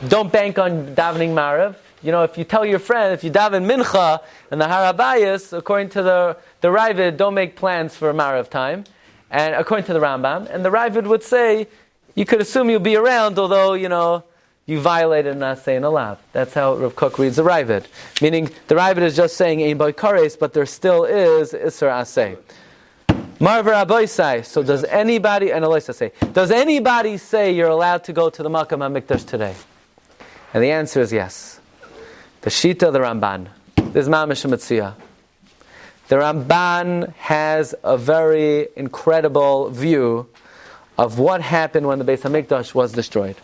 [SPEAKER 2] don't bank on davening Marav. If you tell your friend, if you daven Mincha and the Habayis, according to the Ravid, don't make plans for Marav time. And according to the Rambam, and the Ravid would say, you could assume you'll be around, although, you violated not saying alav. That's how Rav Kook reads the Ravid. Meaning, the Ravid is just saying, Ein Boi Kares, but there still is Isser Aseh. Marvar Aboisai. So does anybody, and Eloisa say, does anybody say you're allowed to go to the Makam HaMikdash today? And the answer is yes. The Shita of the Ramban. This is Mamish Mitzvah. The Ramban has a very incredible view of what happened when the Beis HaMikdash was destroyed.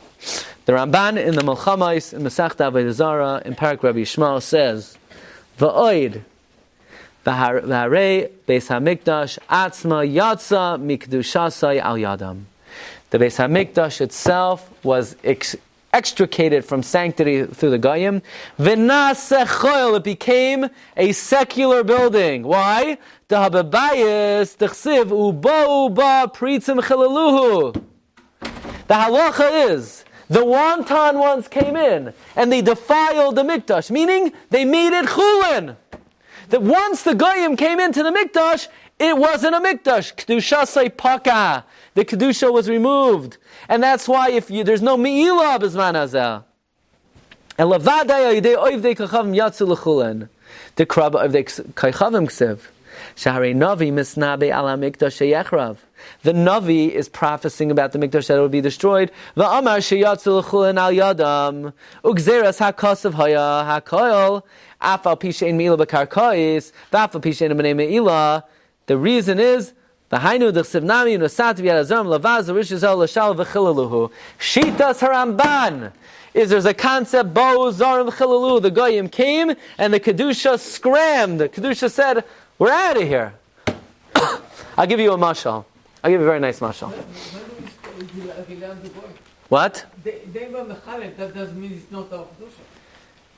[SPEAKER 2] The Ramban in the Melchamais, in Masechta Avodah Zarah, in Parak Rabbi Yishmael says, V'oid, V'harei Beis HaMikdash atzma yatsa mikdushasai al yadam. The Beis HaMikdash itself was extricated from sanctity through the Goyim. V'nasechol, it became a secular building. Why? The Habayis, the Chsiv, uba pritzim chilaluhu. The halacha is, the wanton ones came in, and they defiled the Mikdash, meaning they made it chulin. That once the Goyim came into the Mikdash, it wasn't a Mikdash. Kedusha say paka. The Kedusha was removed. And that's why there's no Me'ilah b'zman hazeh. And lavadai ayidei oivdei kachavim yatsu l'chulen. The krab oivdei kachavim ksev. Shaharei Navi misnabe ala Mikdash sheyechrav. The Navi is prophesying about the Mikdash that will be destroyed. Va'amar sheyatsu l'chulen al yadam. Ugzeras ha'kasav haya ha'koil. Afal pishein Me'ilah b'karkais. V'afal pishein b'nei Me'ilah. The reason is, Shitas Haramban is there's a concept, Bo Zarim Chilalu. The Goyim came and the Kedusha scrammed. The Kedusha said, we're out of here. I'll give you a mashal. I'll give you a very nice mashal. What?
[SPEAKER 7] That doesn't mean it's not our Kedusha.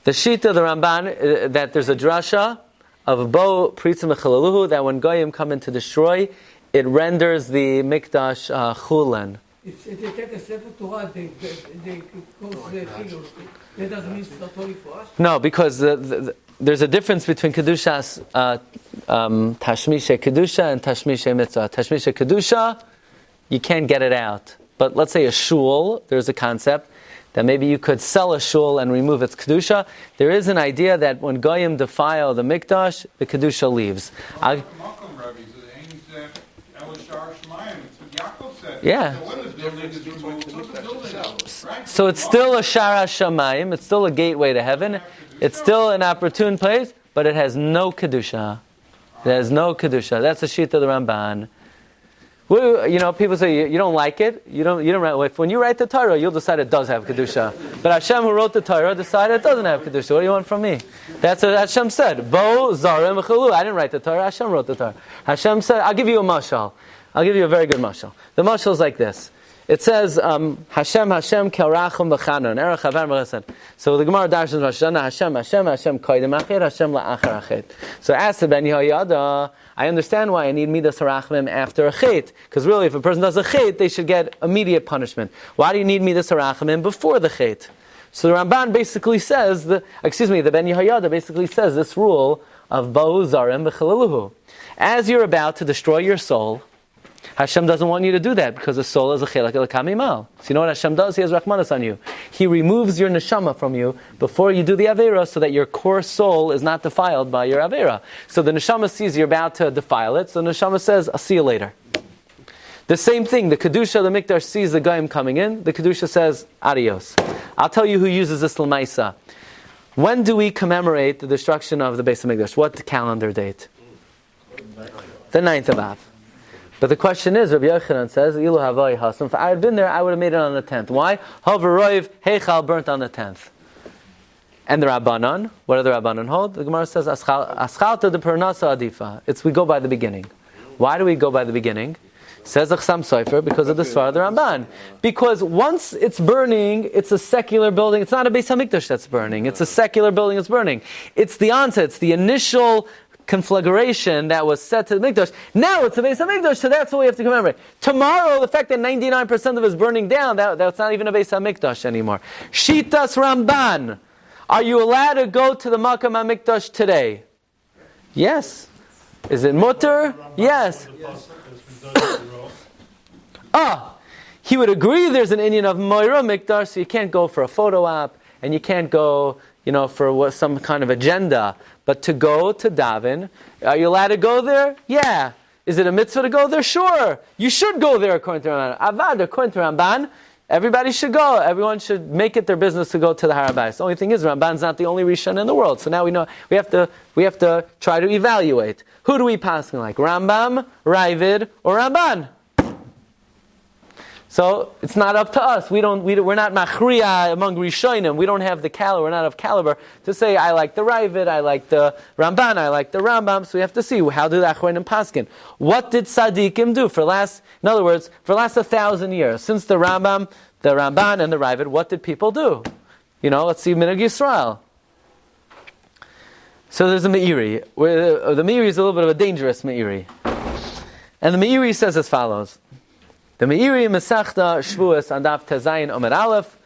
[SPEAKER 2] The Shita of the Ramban, that there's a drasha of Bo Pritzim Chilaluhu, that when Goyim come in to destroy, it renders the Mikdash chulen.
[SPEAKER 7] If they take a Sefer Torah, they cause the Shiur. That doesn't mean it's not holy for us?
[SPEAKER 2] No, because there's a difference between Kedushas Tashmishe Kedusha and Tashmishe Mitzvah. Tashmishe Kedusha, you can't get it out. But let's say a shul, there's a concept that maybe you could sell a shul and remove its Kedusha. There is an idea that when Goyim defile the Mikdash, the Kedusha leaves. Yeah. So it's still a Shara Shamayim, it's still a gateway to heaven, it's still an opportune place, but it has no Kedusha. It has no Kedusha. That's the Shita of the Ramban. People say you don't like it. You don't write. When you write the Torah, you'll decide it does have Kedusha. But Hashem, who wrote the Torah, decided it doesn't have Kedusha. What do you want from me? That's what Hashem said. Bo Zarim Chalu. I didn't write the Torah. Hashem wrote the Torah. Hashem said, I'll give you a mashal. I'll give you a very good mashal. The mashal is like this. It says, Hashem, Hashem, Kel Rachum B'Chanon, Erech Havan B'Chesed. So the Gemara darshans Rosh Hashanah, Hashem, Hashem, Hashem, Koydem Achet, Hashem La'achar Achet. So ask the Ben Yehoyada, I understand why I need Midas Harachmim after a Chet. Because really, if a person does a Chet, they should get immediate punishment. Why do you need Midas Harachmim before the Chet? So the Ramban basically says, the Ben Yehoyada basically says this rule of Ba'u Zarim V'Chaliluhu. As you're about to destroy your soul, Hashem doesn't want you to do that because the soul is a chelak elakamimal. So you know what Hashem does? He has rachmanas on you. He removes your neshama from you before you do the avera, so that your core soul is not defiled by your avera. So the neshama sees you're about to defile it. So the neshama says, "I'll see you later." The same thing. The kedusha, the mikdash sees the goyim coming in. The kedusha says, "Adios." I'll tell you who uses this l'maisa. When do we commemorate the destruction of the Beis Hamikdash? What calendar date? The 9th of Av. But the question is, Rabbi Yochanan says, "Ilu havai hasam." If I had been there, I would have made it on the 10th. Why? Havaroiv heichal burnt on the 10th. And the Rabbanon, what do the Rabbanon hold? The Gemara says, "Aschalta de pernasa adifa." It's we go by the beginning. Why do we go by the beginning? Says Achsam Sofer, because of the Svar of the Ramban. Because once it's burning, it's a secular building. It's not a Beis Hamikdash that's burning. It's a secular building that's burning. It's the onset. It's the initial conflagration that was set to the Mikdash. Now it's a Beis HaMikdash, so that's what we have to commemorate. Tomorrow, the fact that 99% of it is burning down, that's not even a Beis HaMikdash anymore. Shitas Ramban. Are you allowed to go to the Makam HaMikdash today? Yes. Is it mutter? Yes. He would agree there's an Indian of Moira Mikdash, so you can't go for a photo op, and you can't go, for some kind of agenda. But to go to Davin, are you allowed to go there? Yeah. Is it a mitzvah to go there? Sure. You should go there according to Ramban. Avad, according to Ramban, everybody should go. Everyone should make it their business to go to the Habayis. The only thing is, Ramban's not the only Rishon in the world. So now we know we have to try to evaluate. Who do we pass like? Rambam, Ravid, or Ramban? So it's not up to us. We're not machriya among Rishonim. We don't have the caliber. We're not of caliber to say I like the Ravid, I like the Ramban, I like the Rambam. So we have to see how do the Achronim paskin. What did Tzadikim do for the last 1,000 years since the Rambam, the Ramban, and the Ravid? What did people do? Let's see Minhag Yisrael. So there's a Meiri. The Meiri is a little bit of a dangerous Meiri, and the Meiri says as follows. The Meiri Masechta Shvuas Adaf Tezayin Omer Aleph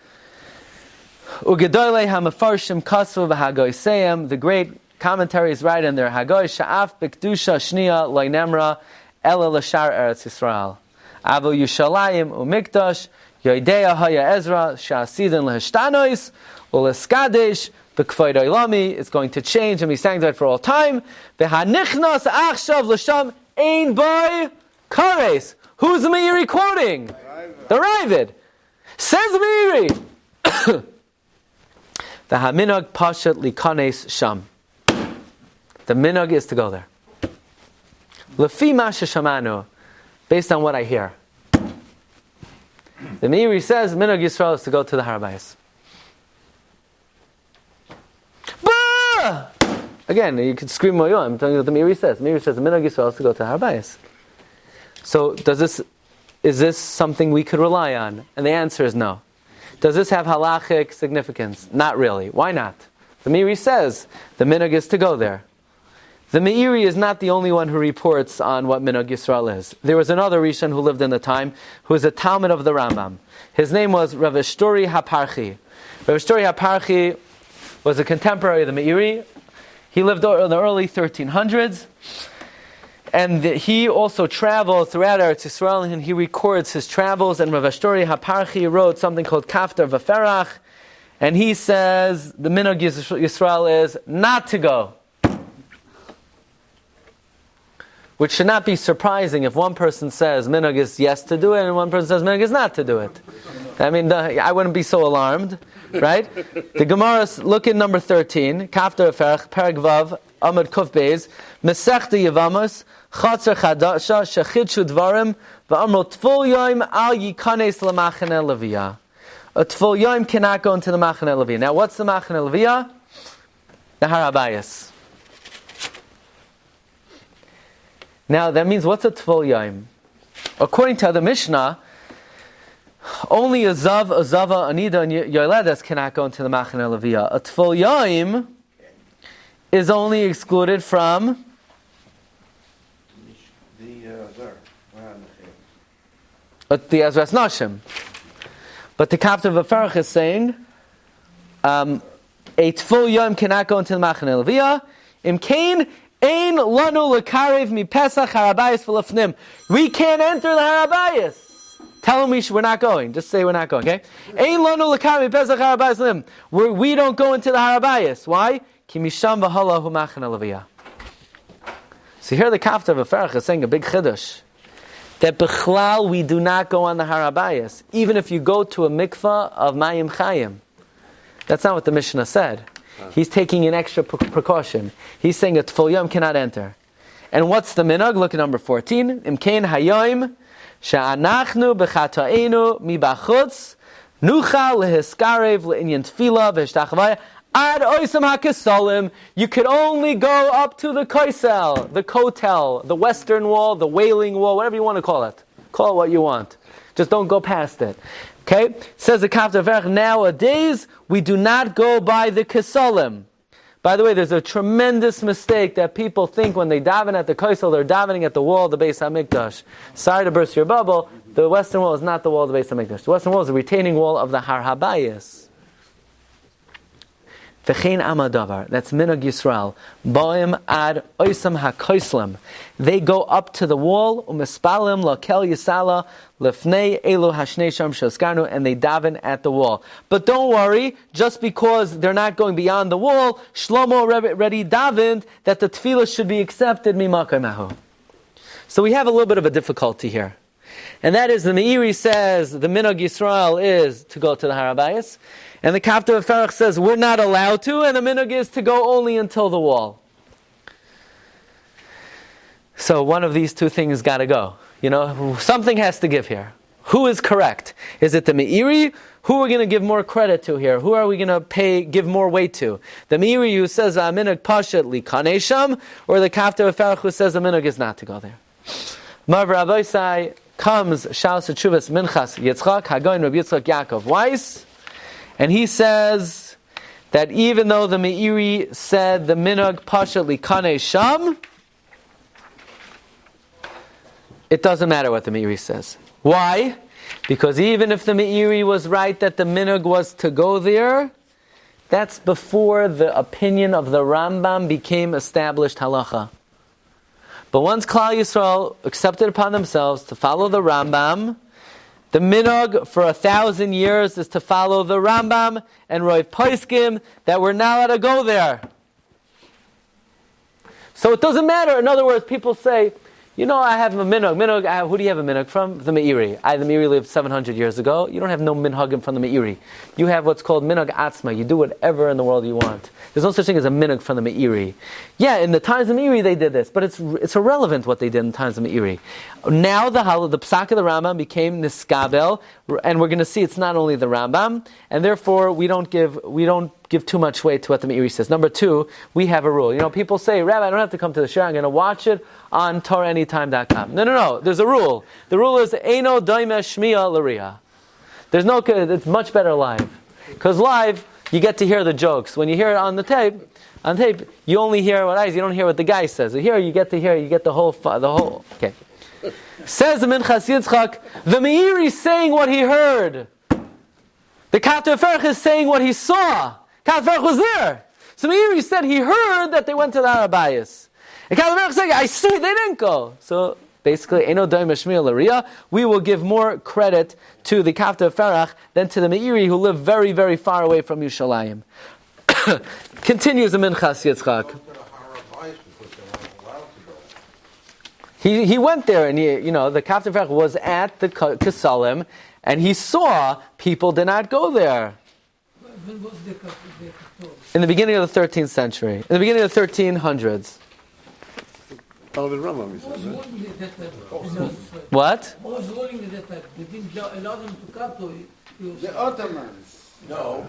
[SPEAKER 2] Ugedoylei HaMefarshim Kasvu v'Hagoyseim. The great commentaries write in their Hagoy Sha'af B'Kedusha Shniya Lo Nemra Ela L'Shar Eretz Yisrael Avu Yushalayim U'Mikdash Yoidea Haya Ezra Sha'asidin L'Hishtanois U'Leskadesh B'Kvoid Oilami. It's going to change and be sanctified for all time. V'Hanichnas Achshav L'Sham Ein Boy Kares. Who's the Meiri quoting? The Ravid. Says the Meiri. The Haminag Pashat Likanes Sham. The minhag is to go there. Lefi Masha Shamanu, based on what I hear. The Meiri says minhag Yisrael is to go to the Habayis. Again, you could scream Moyo. I'm telling you what the Meiri says. The Meiri says the minhag Yisrael is to go to the Habayis. So is this something we could rely on? And the answer is no. Does this have halachic significance? Not really. Why not? The Meiri says the minhag is to go there. The Meiri is not the only one who reports on what minhag Yisrael is. There was another Rishon who lived in the time who was a Talmud of the Rambam. His name was Rav Shtori HaParchi. Rav Shtori HaParchi was a contemporary of the Meiri. He lived in the early 1300s. And he also traveled throughout Eretz Yisrael, and he records his travels. And Rav Shtori HaParchi wrote something called Kaftar V'Ferach, and he says the minhag Yisrael is not to go. Which should not be surprising if one person says minhag is yes to do it, and one person says minhag is not to do it. I mean, I wouldn't be so alarmed, right? The Gemara, look at number 13, Kaftar V'Ferach, Perek Vav, Amud Kuf Beis, Masechta Yevamos, Chatzar Chadasha, Shechidshu Dvarim, V'amro Tful Yom Al Yikanes L'Machane Leviyah. A Tful Yom cannot go into the Machane Leviyah. Now, what's the Machane Leviyah? The Habayis. Now, that means what's a Tful Yom? According to the Mishnah, Only a zava, anida, and yoledes cannot go into the Machane Leviyah. A tful yoim is only excluded from the Ezras Nashim. But the captain of Aferach is saying a tful yom cannot go into the Machane Leviyah. Imkain ein lanu lekarev mi Pesach Habayis v'lefnim. We can't enter the Habayis. Tell them we're not going. Just say we're not going. Okay? Ein lanu lekarev mi Pesach Habayis v'lefnim. We don't go into the Habayis. Why? Ki misham v'hala hu Machane Leviyah. So here the captain of Aferach is saying a big chiddush. That b'chlal we do not go on the Habayis, even if you go to a mikvah of Mayim Chayim. That's not what the Mishnah said. He's taking an extra precaution. He's saying a tful yom cannot enter. And what's the minhag? Look at number 14. Imkein hayoim she'anachnu b'chata'enu mibachutz nuchal lehiskarev le'inyan tefila v'hishtachavaya ad oisam hakesolim. You could only go up to the koisel, the kotel, the western wall, the wailing wall, whatever you want to call it. Call it what you want. Just don't go past it. Okay? Says the Kapta Verch, nowadays we do not go by the kesolim. By the way, there's a tremendous mistake that people think when they daven at the koisel, they're davening at the wall of the Beis HaMikdash. Sorry to burst your bubble, the western wall is not the wall of the Beis HaMikdash. The western wall is the retaining wall of the Har Habayis. V'chein amadavar. That's minhag Yisrael. Boim ad oisam hakoislam. They go up to the wall, umispalim lakel yisala lefnei elu hashnei sham shaskarnu, and they daven at the wall. But don't worry, just because they're not going beyond the wall, Shlomo already davened that the tefillah should be accepted mimakay mahu. So we have a little bit of a difficulty here. And that is, the Meiri says the minhag Yisrael is to go to the Har Habayis, and the Kapta of Ferach says we're not allowed to, and the minhag is to go only until the wall. So one of these two things got to go. Something has to give here. Who is correct? Is it the Meiri? Who are we going to give more credit to here? Who are we going to give more weight to? The Meiri who says minhag pashat likanei sham, or the Kapta of Ferach who says the minhag is not to go there? Mar Vayeitzey comes Shaus Tshuvas Minchas Yitzchak Hagoyin Rabbi Yitzchak Yaakov Weiss, and he says that even though the Meiri said the minhag pashat likanei sham, it doesn't matter what the Meiri says. Why? Because even if the Meiri was right that the minhag was to go there, that's before the opinion of the Rambam became established halacha. But once Klal Yisrael accepted upon themselves to follow the Rambam, the minhag for 1,000 years is to follow the Rambam and Roiv Poskim that we're not allowed to go there. So it doesn't matter. In other words, people say, I have a minhag. Who do you have a minhag from? The Meiri. The Meiri lived 700 years ago. You don't have no minhagim from the Meiri. You have what's called minhag atzma. You do whatever in the world you want. There's no such thing as a minhag from the Meiri. Yeah, in the times of Meiri they did this, but it's irrelevant what they did in the times of Meiri. Now the psak of the Rambam became niskabel, and we're going to see it's not only the Rambam, and therefore we don't give too much weight to what the Meiri says. Number two, we have a rule. People say, Rabbi, I don't have to come to the Shiur. I'm going to watch it on TorahAnytime.com. No. There's a rule. The rule is Eino Doime Shmiya L'Riya. It's much better live. Because live, you get to hear the jokes. When you hear it on tape, you only hear you don't hear what the guy says. Here, you get the whole. Okay. Says the Minchas Yitzchak, the Meiri is saying what he heard. The Kapta Ferach is saying what he saw. Kapta Ferach was there. So Meiri said he heard that they went to the Habayis. And Kapta Ferach said, I see they didn't go. So basically, Eino Doime Shmiya L'Riya, we will give more credit to the Kapta Ferach than to the Meiri who live very, very far away from Yerushalayim. Continues the Minchas Yitzchak. He went there, and the Kapta Ferach was at the Kesalim, and he saw people did not go there.
[SPEAKER 7] When was the
[SPEAKER 2] In the beginning of the 13th century. In the beginning of the 1300s.
[SPEAKER 3] Oh, the Rambam is
[SPEAKER 2] What?
[SPEAKER 7] Who was ruling at that time? They didn't allow them to come to
[SPEAKER 6] The Ottomans. No.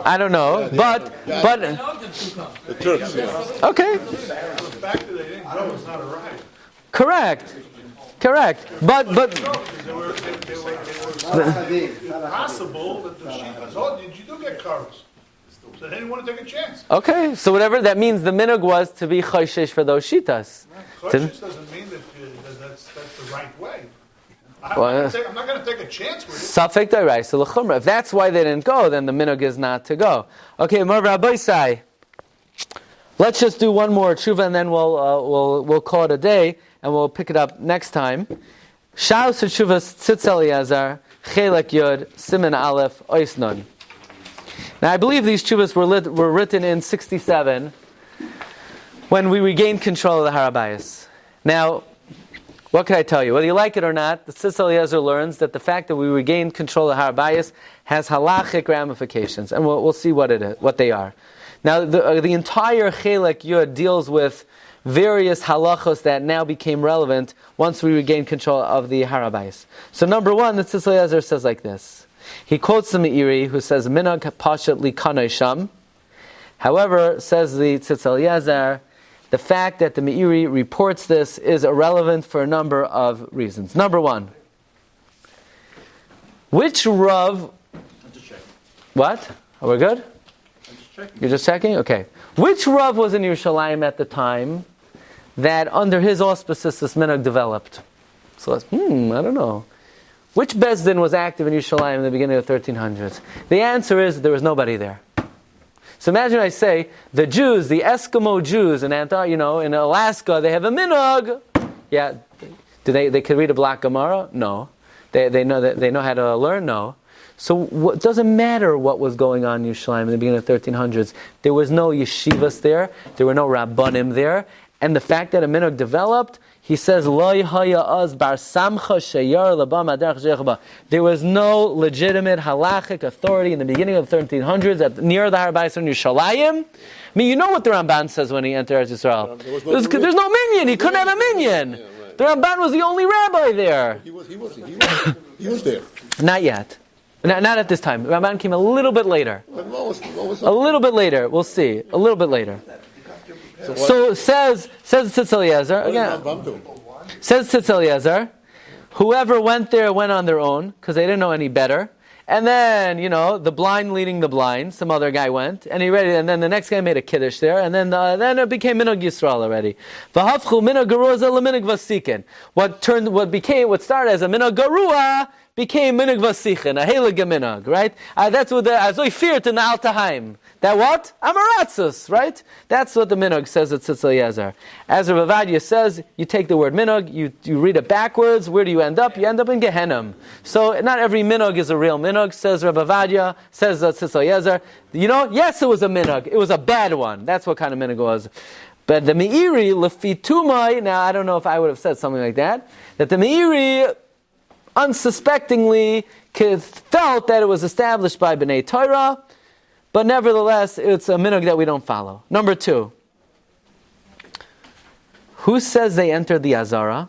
[SPEAKER 2] I don't know, but
[SPEAKER 7] allow them to come.
[SPEAKER 3] the Turks. Yeah.
[SPEAKER 2] okay.
[SPEAKER 6] The fact that they didn't go is not a right.
[SPEAKER 2] Correct. Correct. But
[SPEAKER 4] They were possible that the Shitas, you do get cars. So they didn't want to take a chance.
[SPEAKER 2] okay, so whatever that means, the minhag was to be choishesh for those shitas.
[SPEAKER 4] Choshesh doesn't mean that that's the right way. I'm not going to take a chance with it.
[SPEAKER 2] Safek d'oraisa l'chumra. If that's why they didn't go, then the minhag is not to go. Okay, more Rabbi say. Let's just do one more tshuva and then we'll call it a day and we'll pick it up next time. Shaus tshuvas tzitz Eliezer chelek yud siman aleph ois nun. Now I believe these tshuvas were written in 67 when we regained control of the Habayis. Now, what can I tell you? Whether you like it or not, the Tzitz Eliezer learns that the fact that we regained control of the Habayis has halachic ramifications, and we'll see what they are. Now, the entire Chelek Yud deals with various halachos that now became relevant once we regained control of the Habayis. So, number one, the Tzitz Eliezer says like this. He quotes the Meiri, who says, "Minag pashat likanei sham." However, says the Tzitz Eliezer, the fact that the Meiri reports this is irrelevant for a number of reasons. Number one, which Rav...
[SPEAKER 3] I'm just checking.
[SPEAKER 2] What? Are we good?
[SPEAKER 3] I'm just checking.
[SPEAKER 2] You're just checking? Okay. Which Rav was in Yerushalayim at the time that under his auspices this minhag developed? So let's, I don't know. Which Bezdin was active in Yerushalayim in the beginning of the 1300s? The answer is there was nobody there. So imagine I say, the Jews, the Eskimo Jews in in Alaska, they have a minhag. Yeah, do they could read a black Gemara? No. They know how to learn? No. So it doesn't matter what was going on in Yerushalayim in the beginning of the 1300s. There was no yeshivas there. There were no rabbanim there. And the fact that a minhag developed, he says, Lo haya az bar samcha sheyar laba maderech zechba. There was no legitimate halachic authority in the beginning of the 1300s near the Habayis in Yerushalayim. I mean, you know what the Ramban says when he entered Israel. There's no minyan. He couldn't have a minyan. Yeah, right. The Ramban was the only rabbi there.
[SPEAKER 3] He was there.
[SPEAKER 2] Not yet. Not at this time. The Ramban came a little bit later. A little bit later. We'll see. A little bit later. So says Tzitz Eliezer again. Says Tzitz Eliezer, whoever went there went on their own because they didn't know any better. And then the blind leading the blind. Some other guy went and he read it. And then the next guy made a kiddush there. And then it became minhag Yisrael already. V'hafchu minhag garuah leminhag vasikin. What started as a minhag garuah became minhag vasikin, a heilige minhag, right? That's what the azoi feared in the Altaheim. That what? Amaratzus, right? That's what the minhag says at Tzitz Eliezer. As Rabbi Vadia says, you take the word minhag, you read it backwards. Where do you end up? You end up in Gehenna. So not every minhag is a real minhag, says Rabbi Vadia, says Tzitz Eliezer. Yes, it was a minhag. It was a bad one. That's what kind of minhag it was. But the Meiri, lefitumai, now I don't know if I would have said something like that, that the Meiri unsuspectingly felt that it was established by B'nai Torah, but nevertheless, it's a minhag that we don't follow. Number two, who says they entered the Azara?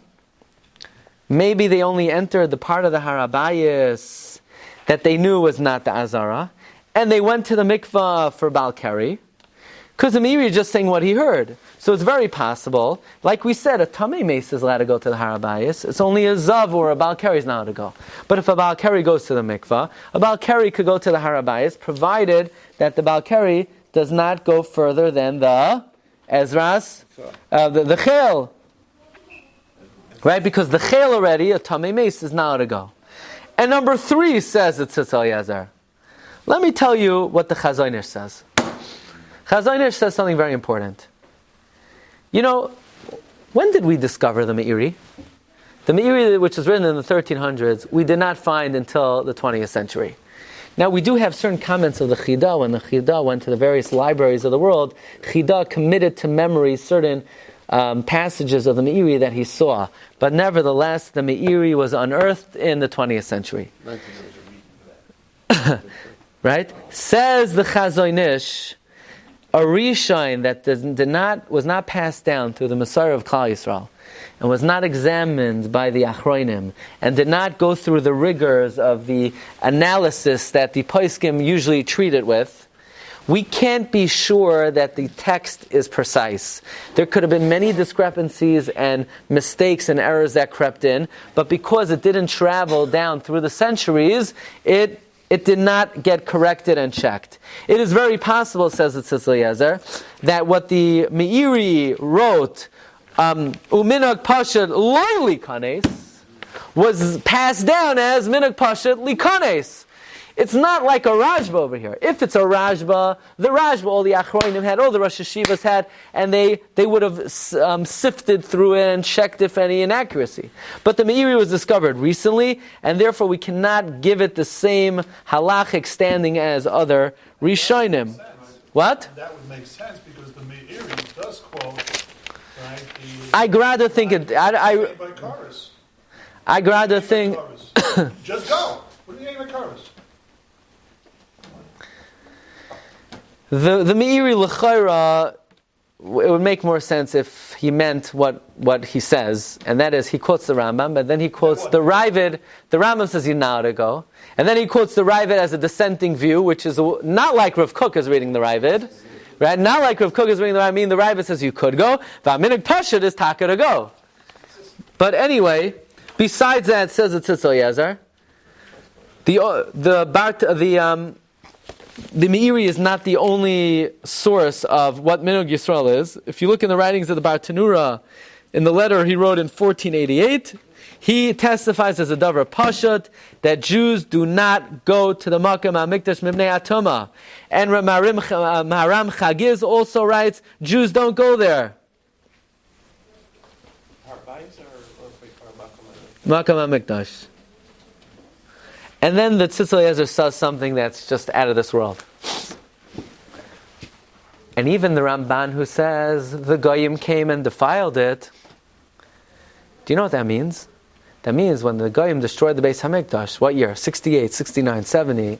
[SPEAKER 2] Maybe they only entered the part of the Habayis that they knew was not the Azara, and they went to the mikvah for Balkari, because the Meiri is just saying what he heard. So it's very possible, like we said, a Tamei Mace is allowed to go to the Habayis. It's only a Zav or a Balkari is not allowed to go. But if a Balkari goes to the mikvah, a Balkari could go to the Habayis, provided that the Balkari does not go further than the Ezras, the Chel. Right? Because the Chel already, a Tamei Mace is not allowed to go. And number three says it's Tzitz Eliezer. Let me tell you what the Chazonish says. Chazonish says something very important. When did we discover the Meiri? The Meiri, which was written in the 1300s, we did not find until the 20th century. Now, we do have certain comments of the Chida. When the Chida went to the various libraries of the world, Chida committed to memory certain passages of the Meiri that he saw. But nevertheless, the Meiri was unearthed in the 20th century. Right? Says the Chazonish, a Rishon that was not passed down through the Messiah of Klal Yisrael, and was not examined by the Achronim, and did not go through the rigors of the analysis that the Poskim usually treat it with, we can't be sure that the text is precise. There could have been many discrepancies and mistakes and errors that crept in, but because it didn't travel down through the centuries, it did not get corrected and checked. It is very possible, says the Tzitz Eliezer, that what the Meiri wrote, Uminag Pashat Loy Likanes, was passed down as Minag Pashat Likanes. It's not like a Rajba over here. If it's a Rajba, all the Achronim had, all the Rosh Hashivas had, and they would have sifted through it and checked if any inaccuracy. But the Meiri was discovered recently, and therefore we cannot give it the same halachic standing as other Rishonim. What?
[SPEAKER 4] That would make sense because the Meiri does quote, right?
[SPEAKER 2] I'd rather think it.
[SPEAKER 4] By chorus.
[SPEAKER 2] I'd rather think.
[SPEAKER 4] Just go. What do you mean by chorus?
[SPEAKER 2] The Meiri L'chaira, it would make more sense if he meant what he says, and that is he quotes the Rambam, but then he quotes the Ravid. The Rambam says you know how to go, and then he quotes the Ravid as a dissenting view, which is not like Rav Kook is reading the Ravid, right? Not like Rav Kook is reading the Ravid. I mean, the Ravid says you could go. V'aminig Pashat is taka to go. But anyway, besides that, says the Tzitz Eliezer, the Meiri is not the only source of what Minhag Yisrael is. If you look in the writings of the Bar Tanura, in the letter he wrote in 1488, he testifies as a Davar Pashat that Jews do not go to the Makam HaMikdash Mibnei Atuma. And Maharam Chagiz also writes, Jews don't go there.
[SPEAKER 6] Habayis or
[SPEAKER 2] Makam HaMikdash. And then the Tzitz Eliezer says something that's just out of this world. And even the Ramban who says the Goyim came and defiled it, do you know what that means? That means when the Goyim destroyed the Beis HaMikdash, what year? 68, 69, 70,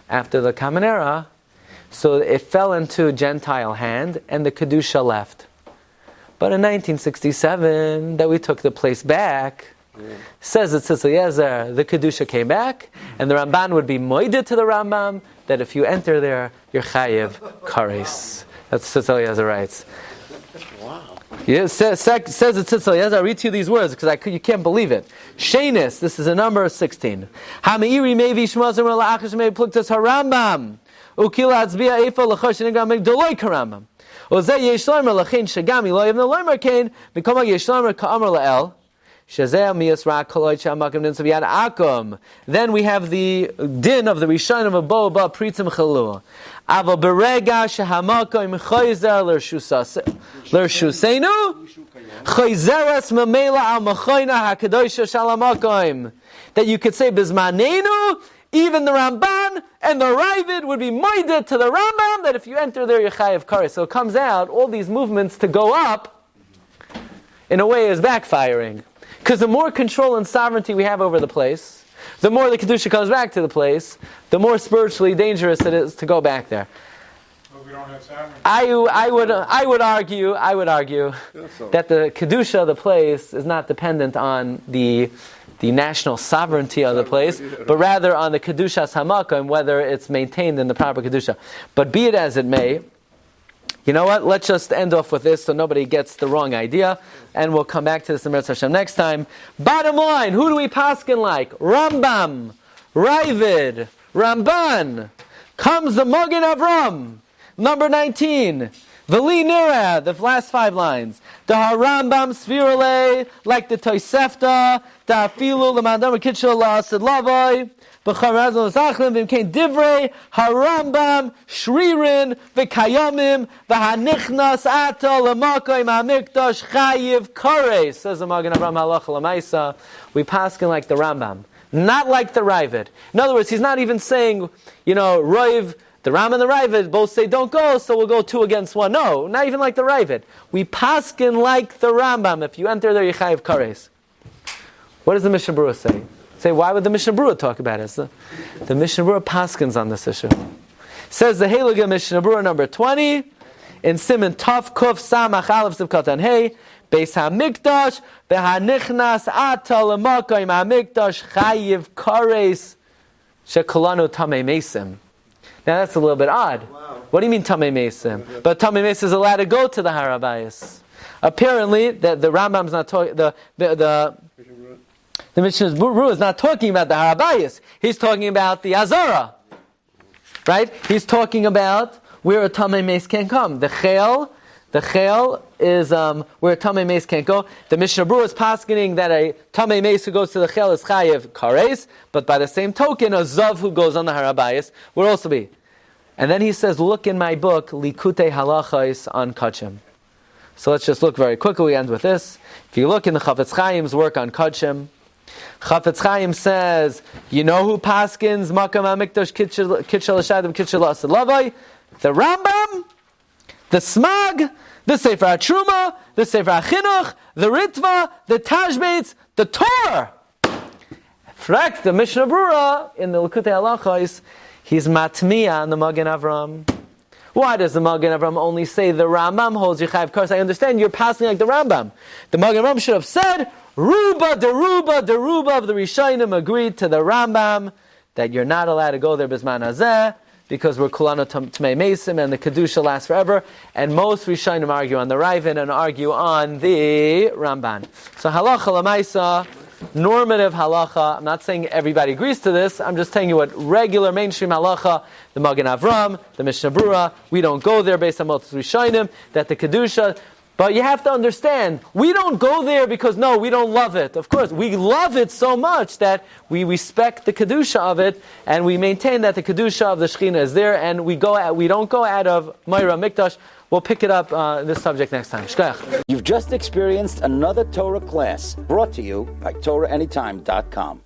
[SPEAKER 2] after the Common Era, so it fell into Gentile hand and the Kedusha left. But in 1967, that we took the place back, says it Tzitz Eliezer, the Kedusha came back, and the Ramban would be moided to the Rambam that if you enter there, you're chayiv kares. That's Tzitz Eliezer writes.
[SPEAKER 3] Wow.
[SPEAKER 2] Yeah, says it Tzitz Eliezer. I read to you these words because you can't believe it. Shenis, this is a number 16. Ha'meiri mevi shmazim la'achish mei pluktas harambam ukila atzbiya efa l'chosh nigam megdoloi karambam ozeh yeshlomer l'chein shagami lo yevna lomer kain mikoma yeshlomer ka'amar la'el. Then we have the din of the Rishonim of Boba Pritzim Chalua. Ava berega shehamakom choizer l'rshusenu choizeres memela al machoina hakadosh shalamakom. That you could say bizmanenu, even the Ramban and the Ravid would be moided to the Rambam that if you enter there you're chayav kares. So it comes out all these movements to go up in a way is backfiring. Because the more control and sovereignty we have over the place, the more the Kedusha comes back to the place, the more spiritually dangerous it is to go back there.
[SPEAKER 4] Well, we don't have sovereignty.
[SPEAKER 2] I would argue that the Kedusha of the place is not dependent on the national sovereignty of the place, but rather on the Kedushas Hamakom, whether it's maintained in the proper Kedusha. But be it as it may, you know what? Let's just end off with this so nobody gets the wrong idea, and we'll come back to this in Meretz Hashem next time. Bottom line, who do we paskin like? Rambam, Ravid, Ramban. Comes the Magen Avram, number 19. V'li nira, the last 5 lines. The Harambam Svirale, like the Tosefta, the Afilu, the Mandam Kitchel, La Lavoi. B'charazon Zachlin v'imkein Divrei Harambam Shririn v'Kayamim v'Hanichnas Ato l'Makoim HaMikdash Chayiv Kares, says the Magen Avraham Halacha L'Maisa. We paskin like the Rambam, not like the Ravid. In other words, he's not even saying, Roiv, the Ram and the Ravid both say don't go, so we'll go 2 against 1. No, not even like the Ravid. We paskin like the Rambam. If you enter there, you Chayiv Kares. What does the Mishnah Berurah say? Say, why would the Mishnah Berurah talk about it? The Mishnah Berurah paskins on this issue. Says the Heilige Mishnah Berurah number 20 in Siman Tov Kuf Samach Aleph Sivkatan Hey Beis HaMikdash V'Hanichnas Ata L'Makoim HaMikdash Chayiv Kares Shekolanu Tamei Mesim. Now that's a little bit odd. What do you mean Tamei Mesim? But Tamei Mesim is allowed to go to the Habayis. Apparently, the Rambam's not talking. The Mishnah's Buru is not talking about the Habayis. He's talking about the Azara, right? He's talking about where a Tamei Meis can come. The Chel is where a Tamei Meis can't go. The Mishnah Buru is paskening that a Tamei Meis who goes to the Chel is Chayev Kares, but by the same token, a Zav who goes on the Habayis would also be. And then he says, look in my book, Likutei Halachos on Kachim. So let's just look very quickly. We end with this. If you look in the Chafetz Chaim's work on Kachim, Chafetz Chaim says, you know who paskins Makam HaMikdash Kitchel Hashadim Kitchel Asad Lavai? The Rambam, the Smag, the Sefer HaTruma, the Sefer HaChinuch, the Ritva, the Tashbates, the Torah. Correct, the Mishnah Brura in the Likutei Halachos, he's matmiya on the Magen Avram. Why does the Magen Avram only say the Rambam holds Yechayev? Of course, I understand you're passing like the Rambam. The Magen Avram should have said, Ruba of the Rishonim agreed to the Rambam that you're not allowed to go there Bizman Hazeh because we're Kulana Tmei Mesim and the Kedusha lasts forever. And most Rishonim argue on the Raven and argue on the Ramban. So halacha lamaisa, normative halacha. I'm not saying everybody agrees to this. I'm just telling you what regular mainstream halacha, the Magen Avram, the Mishnah Brura, we don't go there based on most Rishonim, that the Kedusha. But you have to understand, we don't go there because, no, we don't love it. Of course, we love it so much that we respect the Kedusha of it, and we maintain that the Kedusha of the Shekhinah is there, and we don't go out of Meira Mikdash. We'll pick it up, this subject next time. Shkoyach.
[SPEAKER 1] You've just experienced another Torah class brought to you by TorahAnytime.com.